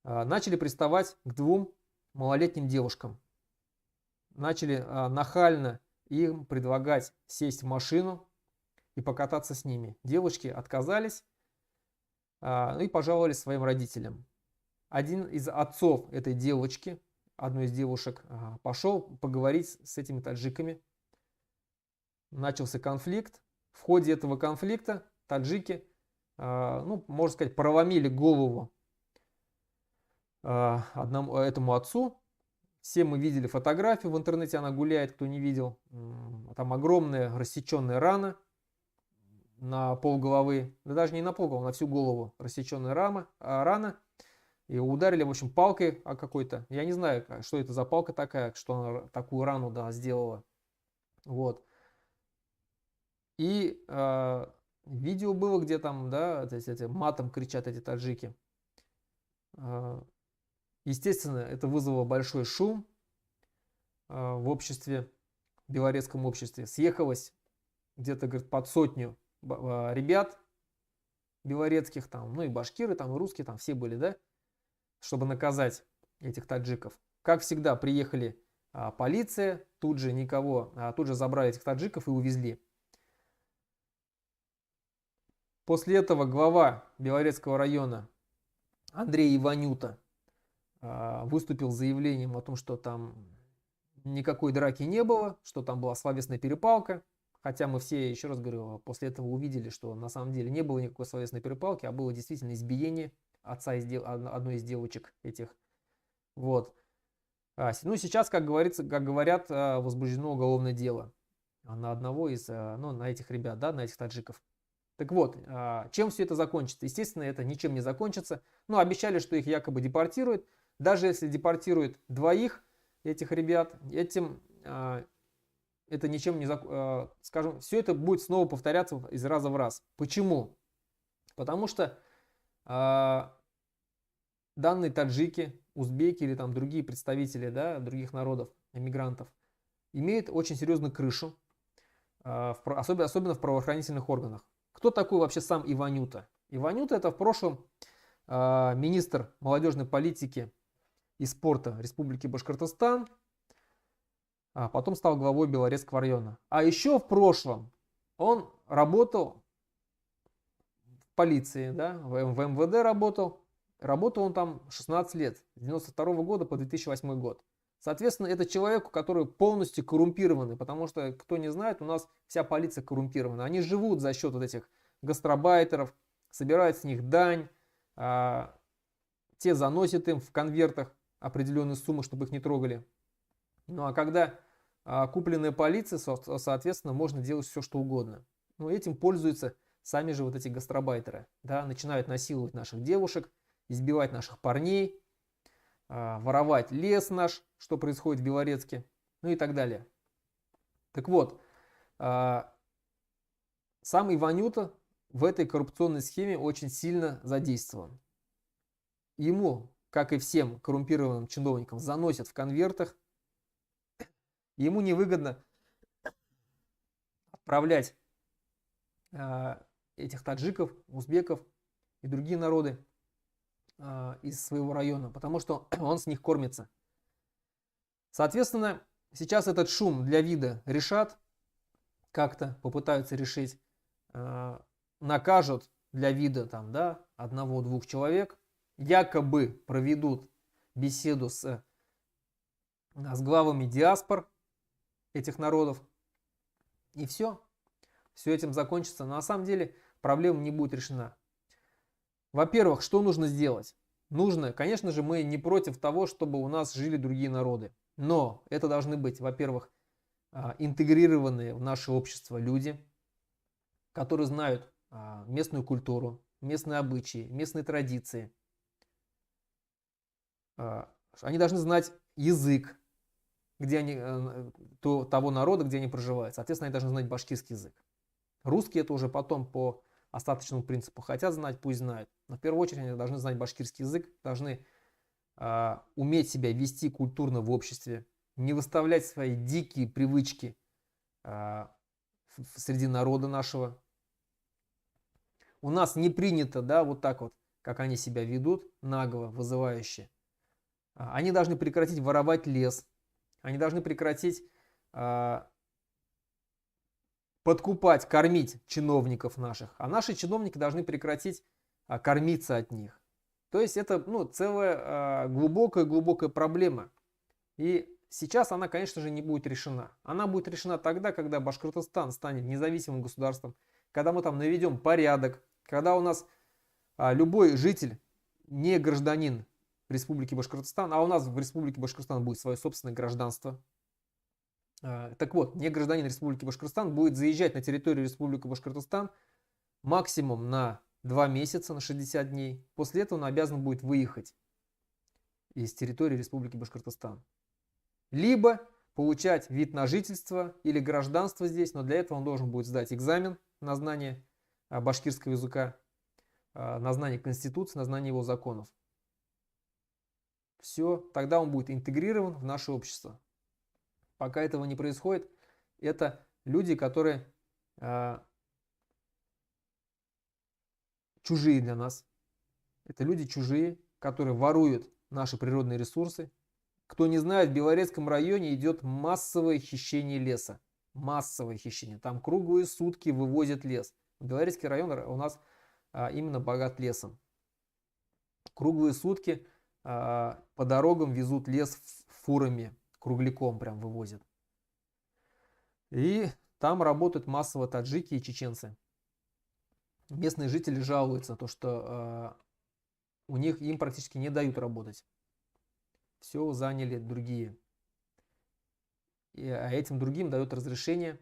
начали приставать к двум малолетним девушкам. Начали нахально им предлагать сесть в машину и покататься с ними. Девушки отказались и пожаловались своим родителям. Один из отцов этой девочки, одной из девушек, пошел поговорить с этими таджиками. Начался конфликт. В ходе этого конфликта таджики, ну, можно сказать, проломили голову этому отцу. Все мы видели фотографию в интернете, она гуляет, кто не видел. Там огромная рассеченная рана на полголовы, да даже не на полголовы, на всю голову рассеченная рана. И ударили, в общем, палкой какой-то. Я не знаю, что это за палка такая, что она такую рану, да, сделала. Вот. И видео было, где там, да, матом кричат эти таджики. Естественно, это вызвало большой шум в обществе, в белорецком обществе. Съехалось где-то, говорит, под 100 ребят белорецких, там, ну и башкиры, там, и русские, там все были, да, чтобы наказать этих таджиков. Как всегда, приехали полиция, тут же забрали этих таджиков и увезли. После этого глава Белорецкого района Андрей Иванюта выступил с заявлением о том, что там никакой драки не было, что там была словесная перепалка. Хотя мы все, еще раз говорю, после этого увидели, что на самом деле не было никакой словесной перепалки, а было действительно избиение отца одной из девочек этих. Вот. Ну, сейчас, как говорят, возбуждено уголовное дело на одного из, ну, на этих ребят, да, на этих таджиков. Так вот, чем все это закончится? Естественно, это ничем не закончится. Ну, обещали, что их якобы депортируют. Даже если депортируют двоих этих ребят, это ничем не закончится. Скажем, все это будет снова повторяться из раза в раз. Почему? Потому что данные таджики, узбеки или там другие представители, да, других народов, эмигрантов, имеют очень серьезную крышу, особенно в правоохранительных органах. Кто такой вообще сам Иванюта? Иванюта — это в прошлом министр молодежной политики и спорта Республики Башкортостан, а потом стал главой Белорецкого района. А еще в прошлом он работал в полиции, да, в МВД работал. Работал он там 16 лет, с 1992 года по 2008 год. Соответственно, это человек, который полностью коррумпированный, потому что, кто не знает, у нас вся полиция коррумпирована. Они живут за счет вот этих гастарбайтеров, собирают с них дань, те заносят им в конвертах определенные суммы, чтобы их не трогали. Ну а когда купленная полиция, соответственно, можно делать все, что угодно. Но этим пользуются сами же вот эти гастарбайтеры. Да, начинают насиловать наших девушек, избивать наших парней, воровать лес наш, что происходит в Белорецке, ну и так далее. Так вот, сам Иванюта в этой коррупционной схеме очень сильно задействован. Ему, как и всем коррумпированным чиновникам, заносят в конвертах. Ему невыгодно отправлять этих таджиков, узбеков и другие народы из своего района, потому что он с них кормится. Соответственно, сейчас этот шум для вида решат, как-то попытаются решить, накажут для вида там, да, 1-2 человек, якобы проведут беседу с главами диаспор этих народов, и все этим закончится. Но на самом деле проблема не будет решена. Во-первых, что нужно сделать? Нужно, конечно же, мы не против того, чтобы у нас жили другие народы. Но это должны быть, во-первых, интегрированные в наше общество люди, которые знают местную культуру, местные обычаи, местные традиции. Они должны знать язык, где они, того народа, где они проживают. Соответственно, они должны знать башкирский язык. Русские это уже потом по остаточному принципу хотят знать, пусть знают. Но в первую очередь они должны знать башкирский язык, должны уметь себя вести культурно в обществе, не выставлять свои дикие привычки среди народа нашего. У нас не принято, да, вот так вот, как они себя ведут, нагло, вызывающе. Они должны прекратить воровать лес, они должны прекратить подкупать, кормить чиновников наших, а наши чиновники должны прекратить кормиться от них. То есть это целая глубокая проблема. И сейчас она, конечно же, не будет решена. Она будет решена тогда, когда Башкортостан станет независимым государством, когда мы там наведем порядок, когда у нас любой житель, не гражданин Республики Башкортостан, а у нас в Республике Башкортостан будет свое собственное гражданство. Так вот, не гражданин Республики Башкортостан будет заезжать на территорию Республики Башкортостан максимум на 2 месяца, на 60 дней. После этого он обязан будет выехать из территории Республики Башкортостан. Либо получать вид на жительство или гражданство здесь, но для этого он должен будет сдать экзамен на знание башкирского языка, на знание Конституции, на знание его законов. Все, тогда он будет интегрирован в наше общество. Пока этого не происходит, это люди, которые чужие для нас. Это люди чужие, которые воруют наши природные ресурсы. Кто не знает, в Белорецком районе идет массовое хищение леса. Массовое хищение. Там круглые сутки вывозят лес. Белорецкий район у нас именно богат лесом. Круглые сутки по дорогам везут лес фурами, кругляком прям вывозят. И там работают массово таджики и чеченцы. Местные жители жалуются на то, что им практически не дают работать. Все заняли другие. А этим другим дают разрешение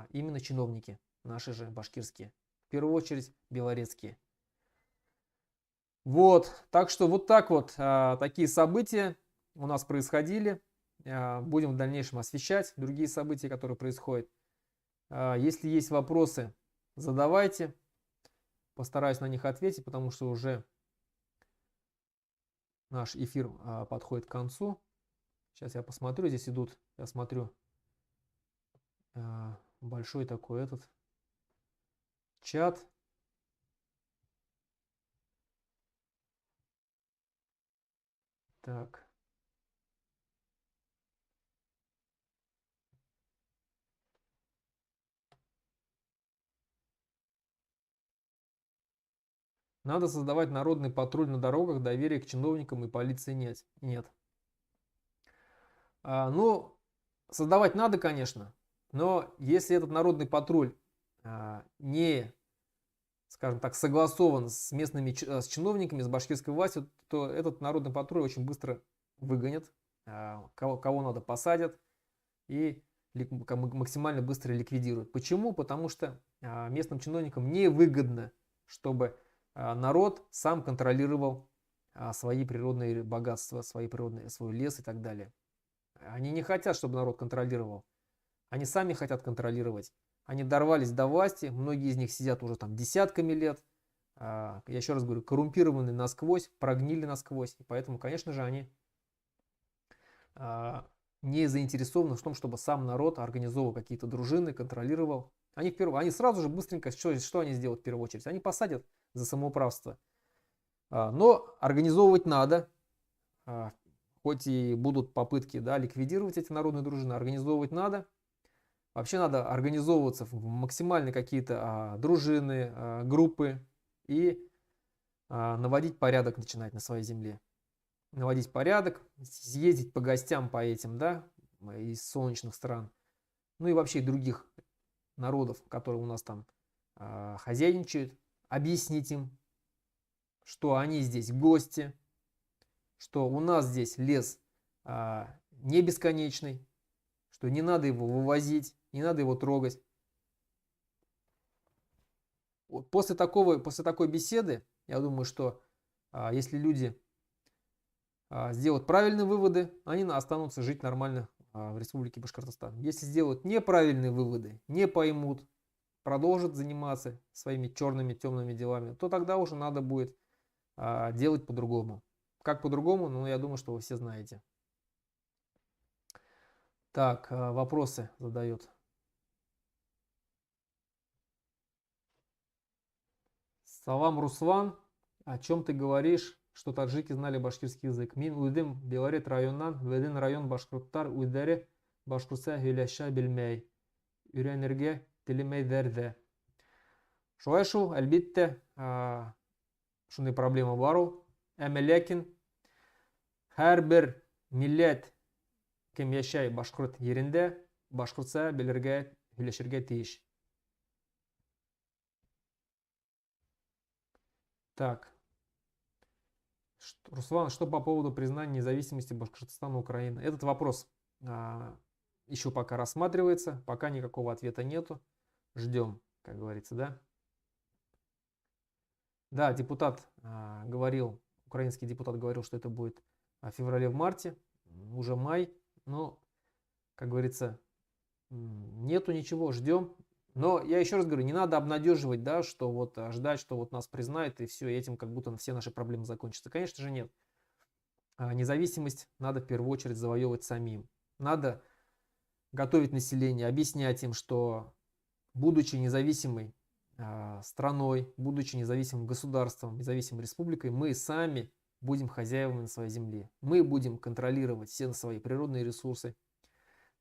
именно чиновники, наши же башкирские. В первую очередь белорецкие. Вот, так что вот так вот такие события у нас происходили. Будем в дальнейшем освещать другие события, которые происходят. Если есть вопросы, задавайте. Постараюсь на них ответить, потому что уже наш эфир подходит к концу. Сейчас я посмотрю, здесь идут, я смотрю, большой такой этот чат. Так. Надо создавать народный патруль на дорогах, доверия к чиновникам и полиции нет. Нет. Ну, создавать надо, конечно, но если этот народный патруль не, скажем так, согласован с местными с чиновниками, с башкирской властью, то этот народный патруль очень быстро выгонят, кого надо посадят и максимально быстро ликвидируют. Почему? Потому что местным чиновникам невыгодно, чтобы народ сам контролировал свои природные богатства, свой лес и так далее. Они не хотят, чтобы народ контролировал. Они сами хотят контролировать. Они дорвались до власти, многие из них сидят уже там десятками лет. Я еще раз говорю, коррумпированы насквозь, прогнили насквозь. И поэтому, конечно же, они не заинтересованы в том, чтобы сам народ организовывал какие-то дружины, контролировал. Они сразу же быстренько, что они сделают в первую очередь? Они посадят за самоуправство. Но организовывать надо, хоть и будут попытки ликвидировать эти народные дружины, организовывать надо. Вообще надо организовываться в максимальные какие-то дружины, группы и наводить порядок начинать на своей земле. Наводить порядок, съездить по гостям по этим, из солнечных стран, ну и вообще других народов, которые у нас там хозяйничают, объяснить им, что они здесь гости, что у нас здесь лес не бесконечный, что не надо его вывозить, не надо его трогать. Вот после такой беседы, я думаю, что если люди сделают правильные выводы, они останутся жить нормально в Республике Башкортостан. Если сделают неправильные выводы, не поймут, продолжат заниматься своими черными, темными делами, то тогда уже надо будет делать по-другому. Как по-другому? Ну, я думаю, что вы все знаете. Так, вопросы задает. Салам, Руслан. О чем ты говоришь, что таджики знали башкирский язык? Мин уйдем Белорет районнан, веден район башкұрттар уйдары башкұртса сөйләшә белмәй. Өйрәнергә телемәйдәр. Шулай шул, әлбиттә, шундай проблема бар ул. Әмма ләкин һәрбер милләт кем яшәй башкорт yerендә башкортса белергә, сөйләшергә тиеш. Так. Руслан, что по поводу признания независимости Башкортостана Украины? Этот вопрос еще пока рассматривается, пока никакого ответа нету. Ждем, как говорится, да? Да, украинский депутат говорил, что это будет в феврале-марте, уже май, но, как говорится, нету ничего, ждем. Но я еще раз говорю, не надо обнадеживать, да, что вот ждать, что вот нас признают и все, и этим как будто все наши проблемы закончатся. Конечно же нет. Независимость надо в первую очередь завоевывать самим. Надо готовить население, объяснять им, что будучи независимой страной, будучи независимым государством, независимой республикой, мы сами будем хозяевами на своей земле. Мы будем контролировать все свои природные ресурсы.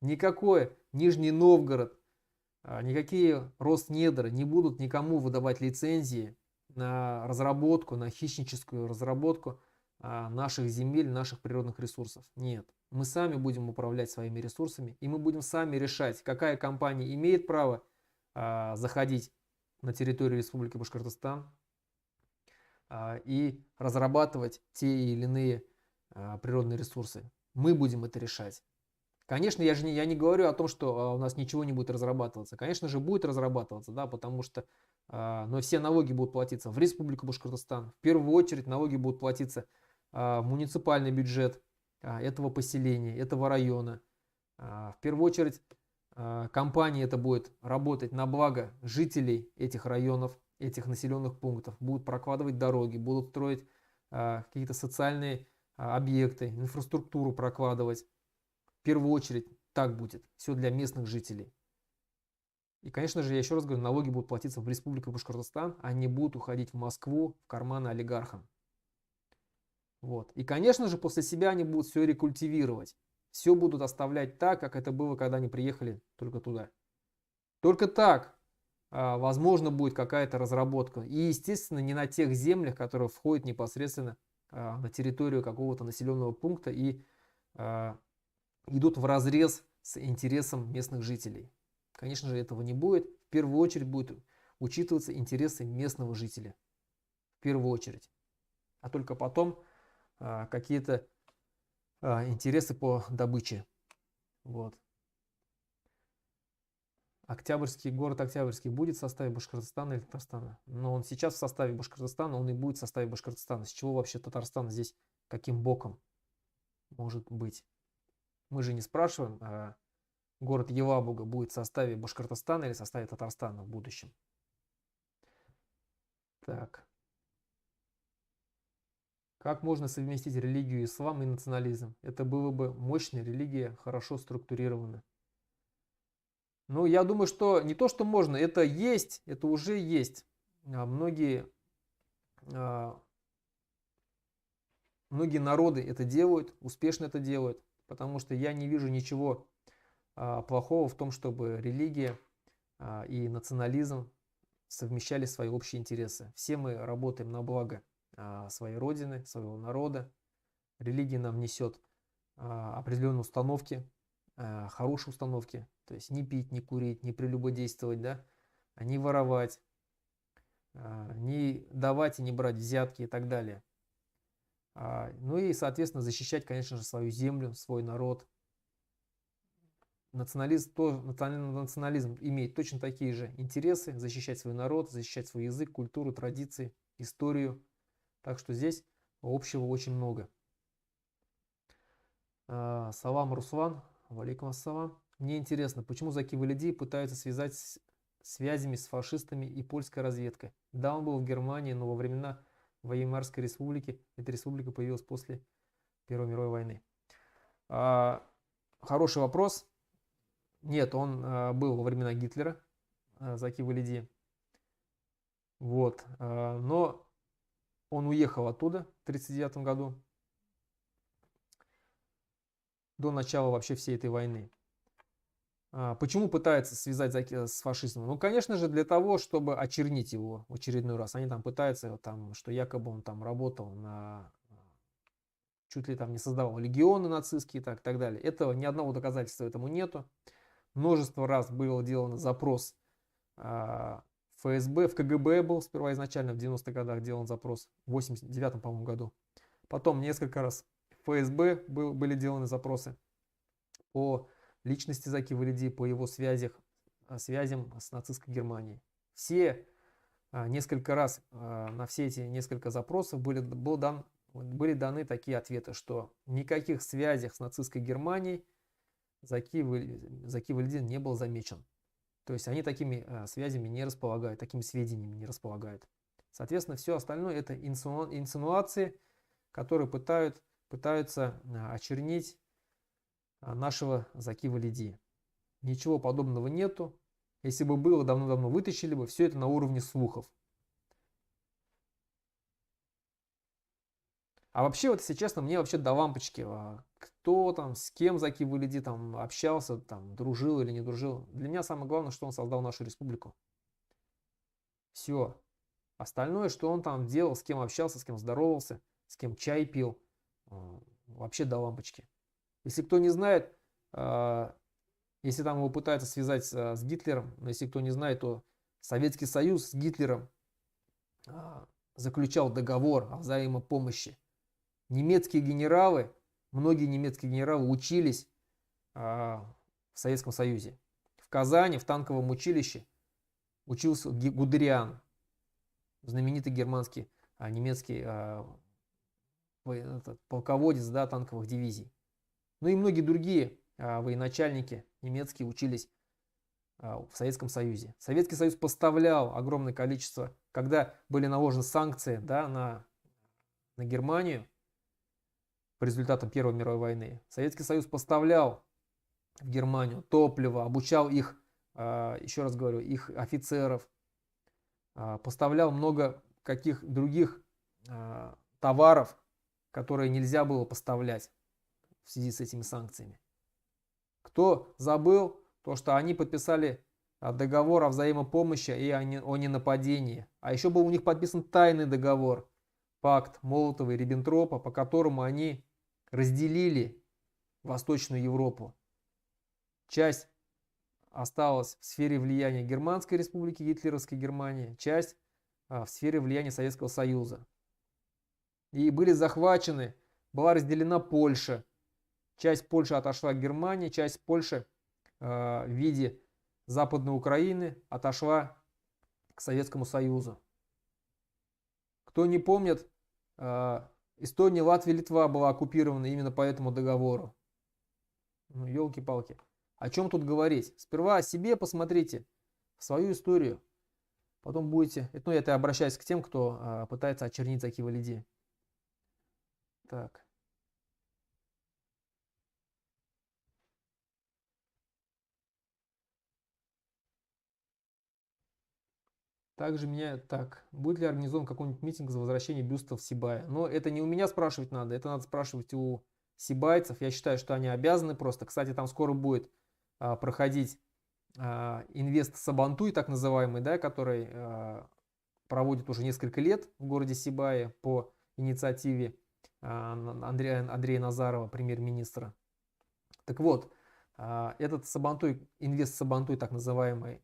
Никакой Нижний Новгород, никакие Роснедра не будут никому выдавать лицензии на разработку, на хищническую разработку наших земель, наших природных ресурсов. Нет. Мы сами будем управлять своими ресурсами, и мы будем сами решать, какая компания имеет право заходить на территорию Республики Башкортостан и разрабатывать те или иные природные ресурсы. Мы будем это решать. Конечно, я не говорю о том, что у нас ничего не будет разрабатываться. Конечно же, будет разрабатываться, да, потому что но все налоги будут платиться в Республику Башкортостан. В первую очередь налоги будут платиться в муниципальный бюджет этого поселения, этого района. В первую очередь компания это будет работать на благо жителей этих районов, этих населенных пунктов. Будут прокладывать дороги, будут строить какие-то социальные объекты, инфраструктуру прокладывать. В первую очередь так будет. Все для местных жителей. И, конечно же, я еще раз говорю, налоги будут платиться в Республику Башкортостан, а не будут уходить в Москву, в карманы олигархам. Вот. И, конечно же, после себя они будут все рекультивировать. Все будут оставлять так, как это было, когда они приехали только туда. Только так, возможно, будет какая-то разработка. И, естественно, не на тех землях, которые входят непосредственно на территорию какого-то населенного пункта и идут вразрез с интересом местных жителей. Конечно же, этого не будет. В первую очередь будут учитываться интересы местного жителя. В первую очередь. А только потом какие-то интересы по добыче. Вот. Город Октябрьский будет в составе Башкортостана или Татарстана? Но он сейчас в составе Башкортостана, он и будет в составе Башкортостана. С чего вообще Татарстан здесь каким боком может быть? Мы же не спрашиваем, город Елабуга будет в составе Башкортостана или в составе Татарстана в будущем. Так. Как можно совместить религию ислам и национализм? Это было бы мощная религия, хорошо структурированная. Ну, я думаю, что не то, что можно, это есть, это уже есть. Многие народы это делают, успешно это делают, потому что я не вижу ничего плохого в том, чтобы религия и национализм совмещали свои общие интересы. Все мы работаем на благо своей родины, своего народа. Религия нам несет определенные установки, хорошие установки. То есть не пить, не курить, не прелюбодействовать, да, не воровать, не давать и не брать взятки и так далее. Ну и, соответственно, защищать, конечно же, свою землю, свой народ. Национализм имеет точно такие же интересы: защищать свой народ, защищать свой язык, культуру, традиции, историю. Так что здесь общего очень много. Салам, Руслан. Валейкум ассалам. Мне интересно, почему Заки Валиди пытаются связать связями с фашистами и польской разведкой? Да, он был в Германии, но во времена Веймарской республики. Эта республика появилась после Первой мировой войны. Хороший вопрос. Нет, он был во времена Гитлера, Заки Валиди. Вот. Но он уехал оттуда в 1939 году, до начала вообще всей этой войны. Почему пытаются связать с фашизмом? Ну, конечно же, для того, чтобы очернить его в очередной раз. Они там пытаются, что якобы он там работал чуть ли там не создавал легионы нацистские и так далее. Этого ни одного доказательства этому нету. Множество раз был сделан запрос в ФСБ, в КГБ был сперва изначально в 90-х годах делан запрос, в 89-м, по-моему, году. Потом несколько раз в ФСБ были деланы запросы по личности Заки Валиди, по его связям с нацистской Германией. Несколько раз на все эти несколько запросов были даны такие ответы, что никаких связях с нацистской Германией Заки Валиди не был замечен. То есть они такими связями не располагают, такими сведениями не располагают. Соответственно, все остальное это инсинуации, которые пытаются очернить нашего Заки Валиди. Ничего подобного нету. Если бы было, давно-давно вытащили бы. Все это на уровне слухов. А вообще, вот если честно, мне вообще до лампочки, кто там, с кем Заки Валиди там общался, там, дружил или не дружил. Для меня самое главное, что он создал нашу республику. Все. Остальное, что он там делал, с кем общался, с кем здоровался, с кем чай пил, вообще до лампочки. Если кто не знает, если там его пытаются связать с Гитлером, но если кто не знает, то Советский Союз с Гитлером заключал договор о взаимопомощи. Многие немецкие генералы учились в Советском Союзе. В Казани, в танковом училище учился Гудериан, знаменитый немецкий полководец, да, танковых дивизий. Ну и многие другие военачальники немецкие учились в Советском Союзе. Советский Союз поставлял огромное количество, когда были наложены санкции, да, на Германию по результатам Первой мировой войны. Советский Союз поставлял в Германию топливо, обучал их, еще раз говорю, их офицеров, поставлял много каких других товаров, которые нельзя было поставлять в связи с этими санкциями. Кто забыл, то что они подписали договор о взаимопомощи и о ненападении. А еще был у них подписан тайный договор, пакт Молотова и Риббентропа, по которому они разделили Восточную Европу. Часть осталась в сфере влияния Германской республики, гитлеровской Германии, часть в сфере влияния Советского Союза. И была разделена Польша. Часть Польши отошла к Германии, часть Польши в виде Западной Украины отошла к Советскому Союзу. Кто не помнит, Эстония, Латвия, Литва была оккупирована именно по этому договору. Ну, елки-палки. О чем тут говорить? Сперва о себе посмотрите, в свою историю. Потом будете... Ну, это я обращаюсь к тем, кто пытается очернить Заки Валиди. Так. Также будет ли организован какой-нибудь митинг за возвращение бюстов Сибая? Но это не у меня спрашивать надо, это надо спрашивать у сибайцев. Я считаю, что они обязаны просто. Кстати, там скоро будет проходить инвест Сабантуй, так называемый, да, который проводит уже несколько лет в городе Сибае по инициативе Андрея Назарова, премьер-министра. Так вот, этот Сабантуй, инвест Сабантуй, так называемый,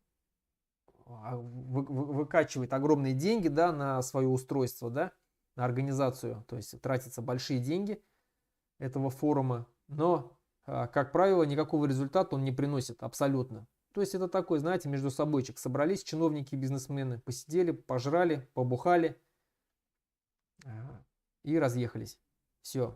выкачивает огромные деньги, да, на свое устройство, да, на организацию, то есть тратятся большие деньги этого форума, но, как правило, никакого результата он не приносит абсолютно. То есть это такой, знаете, между собойчик. Собрались чиновники и бизнесмены, посидели, пожрали, побухали и разъехались. Все.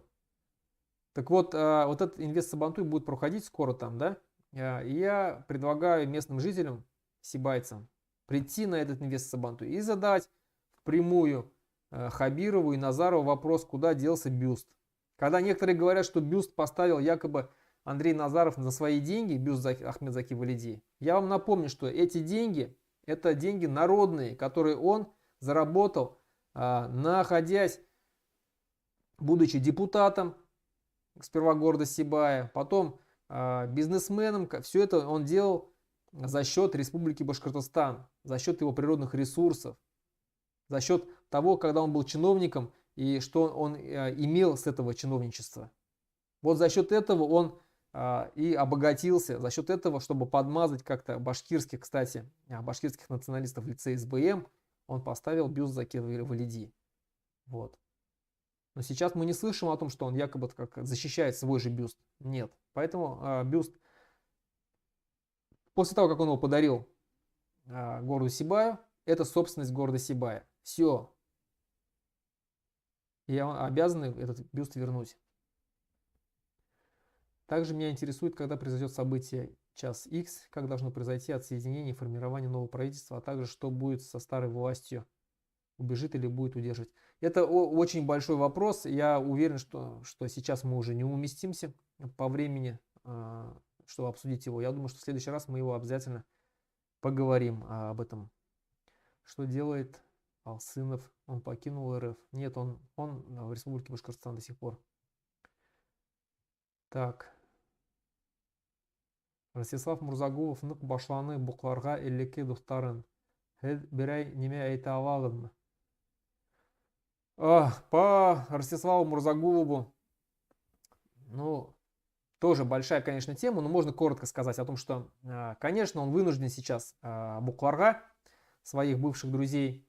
Так вот, вот этот инвест-сабантуй будет проходить скоро там, да? И я предлагаю местным жителям, сибайцам, прийти на этот инвест-сабантуй и задать впрямую Хабирову и Назарову вопрос, куда делся бюст. Когда некоторые говорят, что бюст поставил якобы Андрей Назаров за свои деньги, бюст Ахмед Заки Валиди, я вам напомню, что эти деньги, это деньги народные, которые он заработал, находясь, будучи депутатом, сперва города Сибая, потом бизнесменом. Все это он делал за счет Республики Башкортостан, за счет его природных ресурсов, за счет того, когда он был чиновником и что он имел с этого чиновничества. Вот за счет этого он и обогатился, за счет этого, чтобы подмазать как-то башкирских, кстати, башкирских националистов в лице СБМ, он поставил бюст Заки Валиди. Вот. Но сейчас мы не слышим о том, что он якобы как защищает свой же бюст. Нет. Поэтому бюст, после того, как он его подарил городу Сибаю, это собственность города Сибая. Все. И обязаны этот бюст вернуть. Также меня интересует, когда произойдет событие час X, как должно произойти отсоединение и формирование нового правительства, а также что будет со старой властью, убежит или будет удерживать. Это очень большой вопрос. Я уверен, что сейчас мы уже не уместимся по времени, чтобы обсудить его. Я думаю, что в следующий раз мы его обязательно поговорим об этом. Что делает Алсынов? Он покинул РФ. Нет, он в Республике Башкортостан до сих пор. Так. Ростислав Мурзагулов нык башланы букларга эллеке духтарын. Һез берәй неме әйтә алағыҙмы? По Ростиславу Мурзагулову, ну, тоже большая, конечно, тема, но можно коротко сказать о том, что, конечно, он вынужден сейчас букларга своих бывших друзей.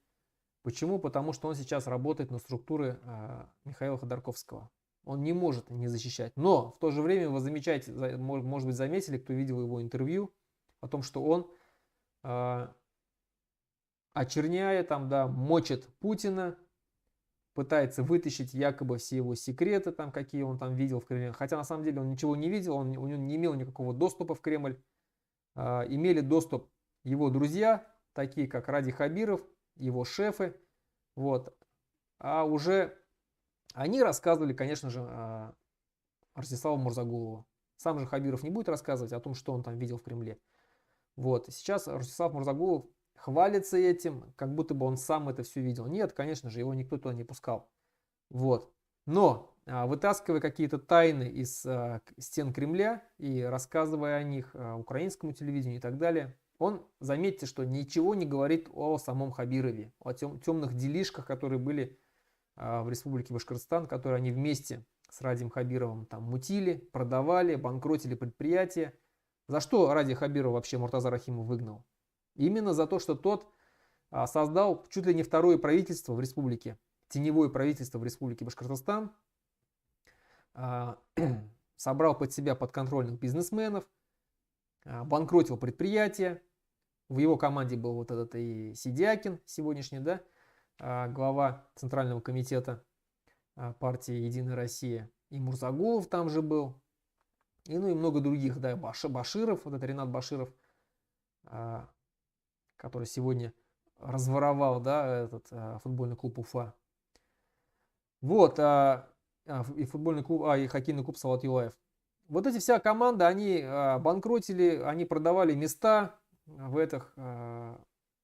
Почему? Потому что он сейчас работает на структуры Михаила Ходорковского. Он не может не защищать. Но в то же время вы замечаете, может быть, заметили, кто видел его интервью, о том, что он, очерняя, там, да, мочит Путина, пытается вытащить якобы все его секреты, там, какие он там видел в Кремле. Хотя на самом деле он ничего не видел, у него не имел никакого доступа в Кремль. Имели доступ его друзья, такие как Ради Хабиров, его шефы. Вот. А уже они рассказывали, конечно же, Ростиславу Мурзагулову. Сам же Хабиров не будет рассказывать о том, что он там видел в Кремле. Вот. Сейчас Ростислав Мурзагулов хвалится этим, как будто бы он сам это все видел. Нет, конечно же, его никто туда не пускал. Вот. Но вытаскивая какие-то тайны из стен Кремля и рассказывая о них украинскому телевидению и так далее, он, заметьте, что ничего не говорит о самом Хабирове, о темных делишках, которые были в Республике Башкортостан, которые они вместе с Радием Хабировым там мутили, продавали, банкротили предприятия. За что Ради Хабиров вообще Муртаза Рахимов выгнал? Именно за то, что тот создал чуть ли не второе правительство в республике, теневое правительство в Республике Башкортостан, собрал под себя подконтрольных бизнесменов, банкротил предприятия. В его команде был вот этот и Сидякин сегодняшний, да, глава Центрального комитета партии «Единая Россия», и Мурзагулов там же был, и, ну, и много других, да, Баширов, вот это Ренат Баширов, который сегодня разворовал, да, этот футбольный клуб Уфа. Вот, и футбольный клуб, и хоккейный клуб Салават Юлаев. Вот эти вся команда, они банкротили, они продавали места в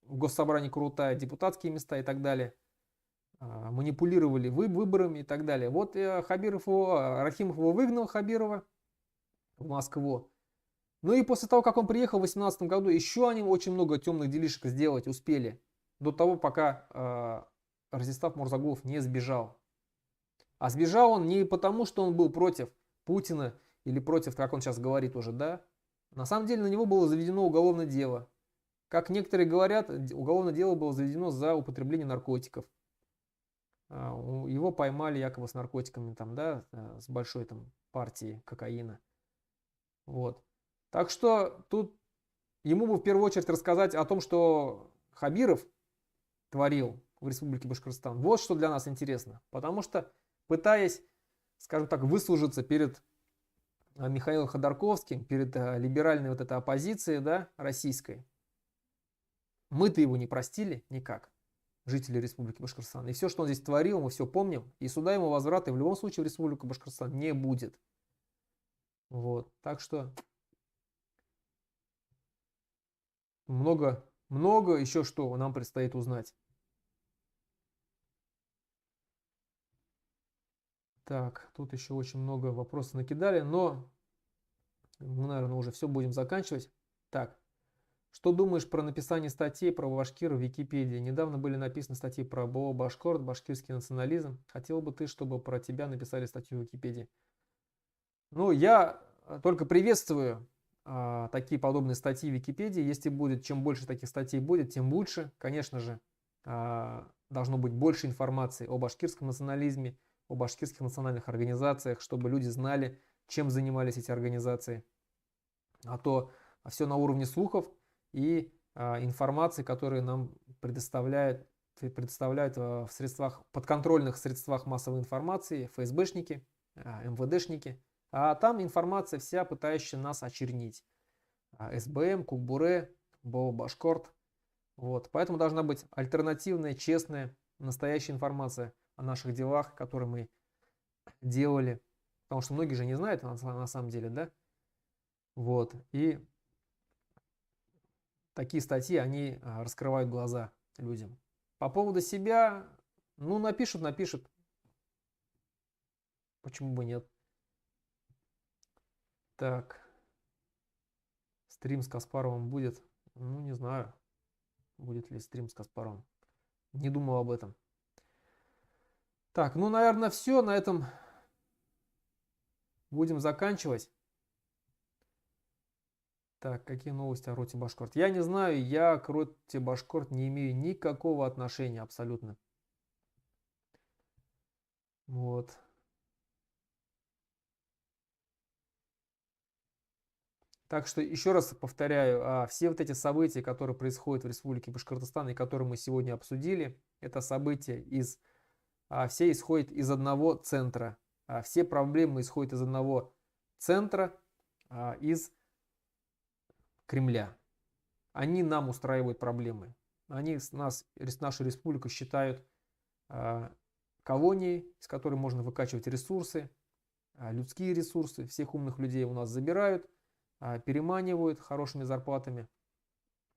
Госсобрании Курултая, депутатские места и так далее. Манипулировали выборами и так далее. Вот Рахимов его выгнал, Хабирова, в Москву. Ну и после того, как он приехал в 2018 году, еще они очень много темных делишек сделать успели. До того, пока Ростислав Мурзагулов не сбежал. А сбежал он не потому, что он был против Путина или против, как он сейчас говорит уже, да. На самом деле на него было заведено уголовное дело. как некоторые говорят, уголовное дело было заведено за употребление наркотиков. Его поймали якобы с наркотиками, там, да, с большой там партией кокаина. Вот. Так что тут ему бы в первую очередь рассказать о том, что Хабиров творил в Республике Башкортостан. Вот что для нас интересно. Потому что, пытаясь, скажем так, выслужиться перед Михаилом Ходорковским, перед либеральной вот этой оппозицией, да, российской, мы-то его не простили никак, жители Республики Башкортостан. И все, что он здесь творил, мы все помним. И суда ему возврата в любом случае в Республику Башкортостан не будет. Вот. Так что много еще что нам предстоит узнать. Так, тут еще очень много вопросов накидали, но мы, наверное, уже все будем заканчивать. Так. Что думаешь про написание статей про башкиров в Википедии? Недавно были написаны статьи про БО Башкорт, башкирский национализм. Хотел бы ты, чтобы про тебя написали статью в Википедии? Ну, я только приветствую такие подобные статьи в Википедии. Если будет, чем больше таких статей будет, тем лучше. Конечно же, должно быть больше информации о башкирском национализме, о башкирских национальных организациях, чтобы люди знали, чем занимались эти организации. А то все на уровне слухов и информации, которую нам предоставляют в средствах, подконтрольных средствах массовой информации, ФСБшники, МВДшники. А там информация вся, пытающая нас очернить. СБМ, Кукбуре, БО Башкорт. Вот. Поэтому должна быть альтернативная, честная, настоящая информация о наших делах, которые мы делали. Потому что многие же не знают на самом деле, да? Вот. И такие статьи, они раскрывают глаза людям. По поводу себя, ну, напишут. Почему бы нет? Так. Стрим с Каспаровым будет? Ну, не знаю, будет ли стрим с Каспаровым. Не думал об этом. Так, ну, наверное, все. На этом будем заканчивать. Так, какие новости о роте Башкорт? Я не знаю, я к роте Башкорт не имею никакого отношения абсолютно. Вот. Так что еще раз повторяю, все вот эти события, которые происходят в Республике Башкортостан и которые мы сегодня обсудили, это события все исходят из одного центра. Все проблемы исходят из одного центра, из Кремля. Они нам устраивают проблемы. Они нашу республику считают колонией, из которой можно выкачивать ресурсы, людские ресурсы. Всех умных людей у нас забирают, переманивают хорошими зарплатами.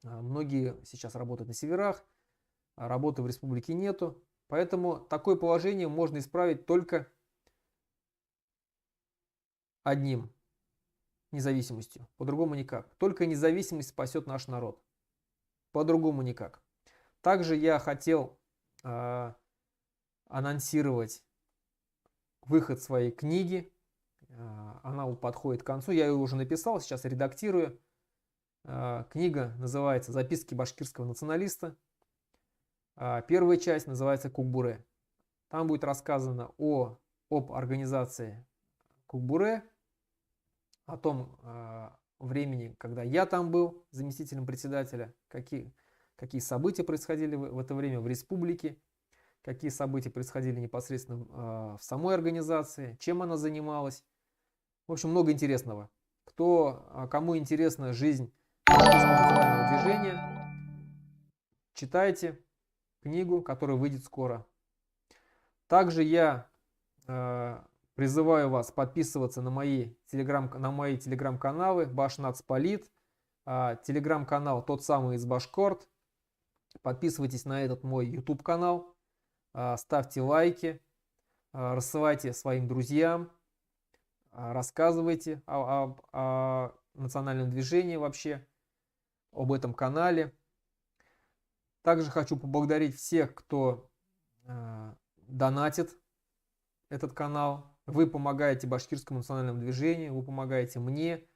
Многие сейчас работают на северах, работы в республике нету. Поэтому такое положение можно исправить только одним – независимостью. По-другому никак. Только независимость спасет наш народ. По-другому никак. Также я хотел анонсировать выход своей книги. Она подходит к концу. Я ее уже написал, сейчас редактирую. Книга называется «Записки башкирского националиста». Первая часть называется «Кукбуре». Там будет рассказано об организации Кукбуре, о том времени, когда я там был заместителем председателя, какие события происходили в это время в республике, какие события происходили непосредственно в самой организации, чем она занималась. В общем, много интересного. Кому интересна жизнь башкирского национального движения, читайте книгу, которая выйдет скоро. Также я призываю вас подписываться на мои телеграм-каналы Башнацполит, телеграм-канал тот самый из Башкорт. Подписывайтесь на этот мой YouTube канал, ставьте лайки, рассылайте своим друзьям, рассказывайте о национальном движении вообще, об этом канале. Также хочу поблагодарить всех, кто донатит этот канал. Вы помогаете башкирскому национальному движению, вы помогаете мне,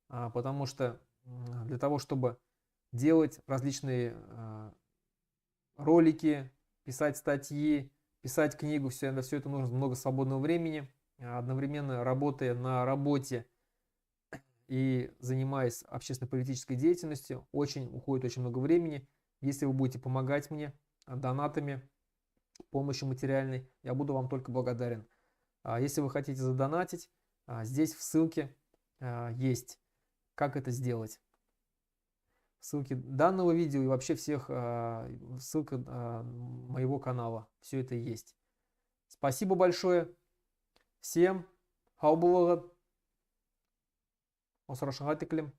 потому что для того, чтобы делать различные ролики, писать статьи, писать книгу. Все это нужно много свободного времени. Одновременно работая на работе и занимаясь общественно-политической деятельностью, уходит очень много времени. Если вы будете помогать мне донатами, помощью материальной, я буду вам только благодарен. Если вы хотите задонатить, здесь в ссылке есть, как это сделать. В ссылке данного видео и вообще ссылка моего канала. Все это есть. Спасибо большое. Всем. Хау булығыз. Осырашыңа тіклім.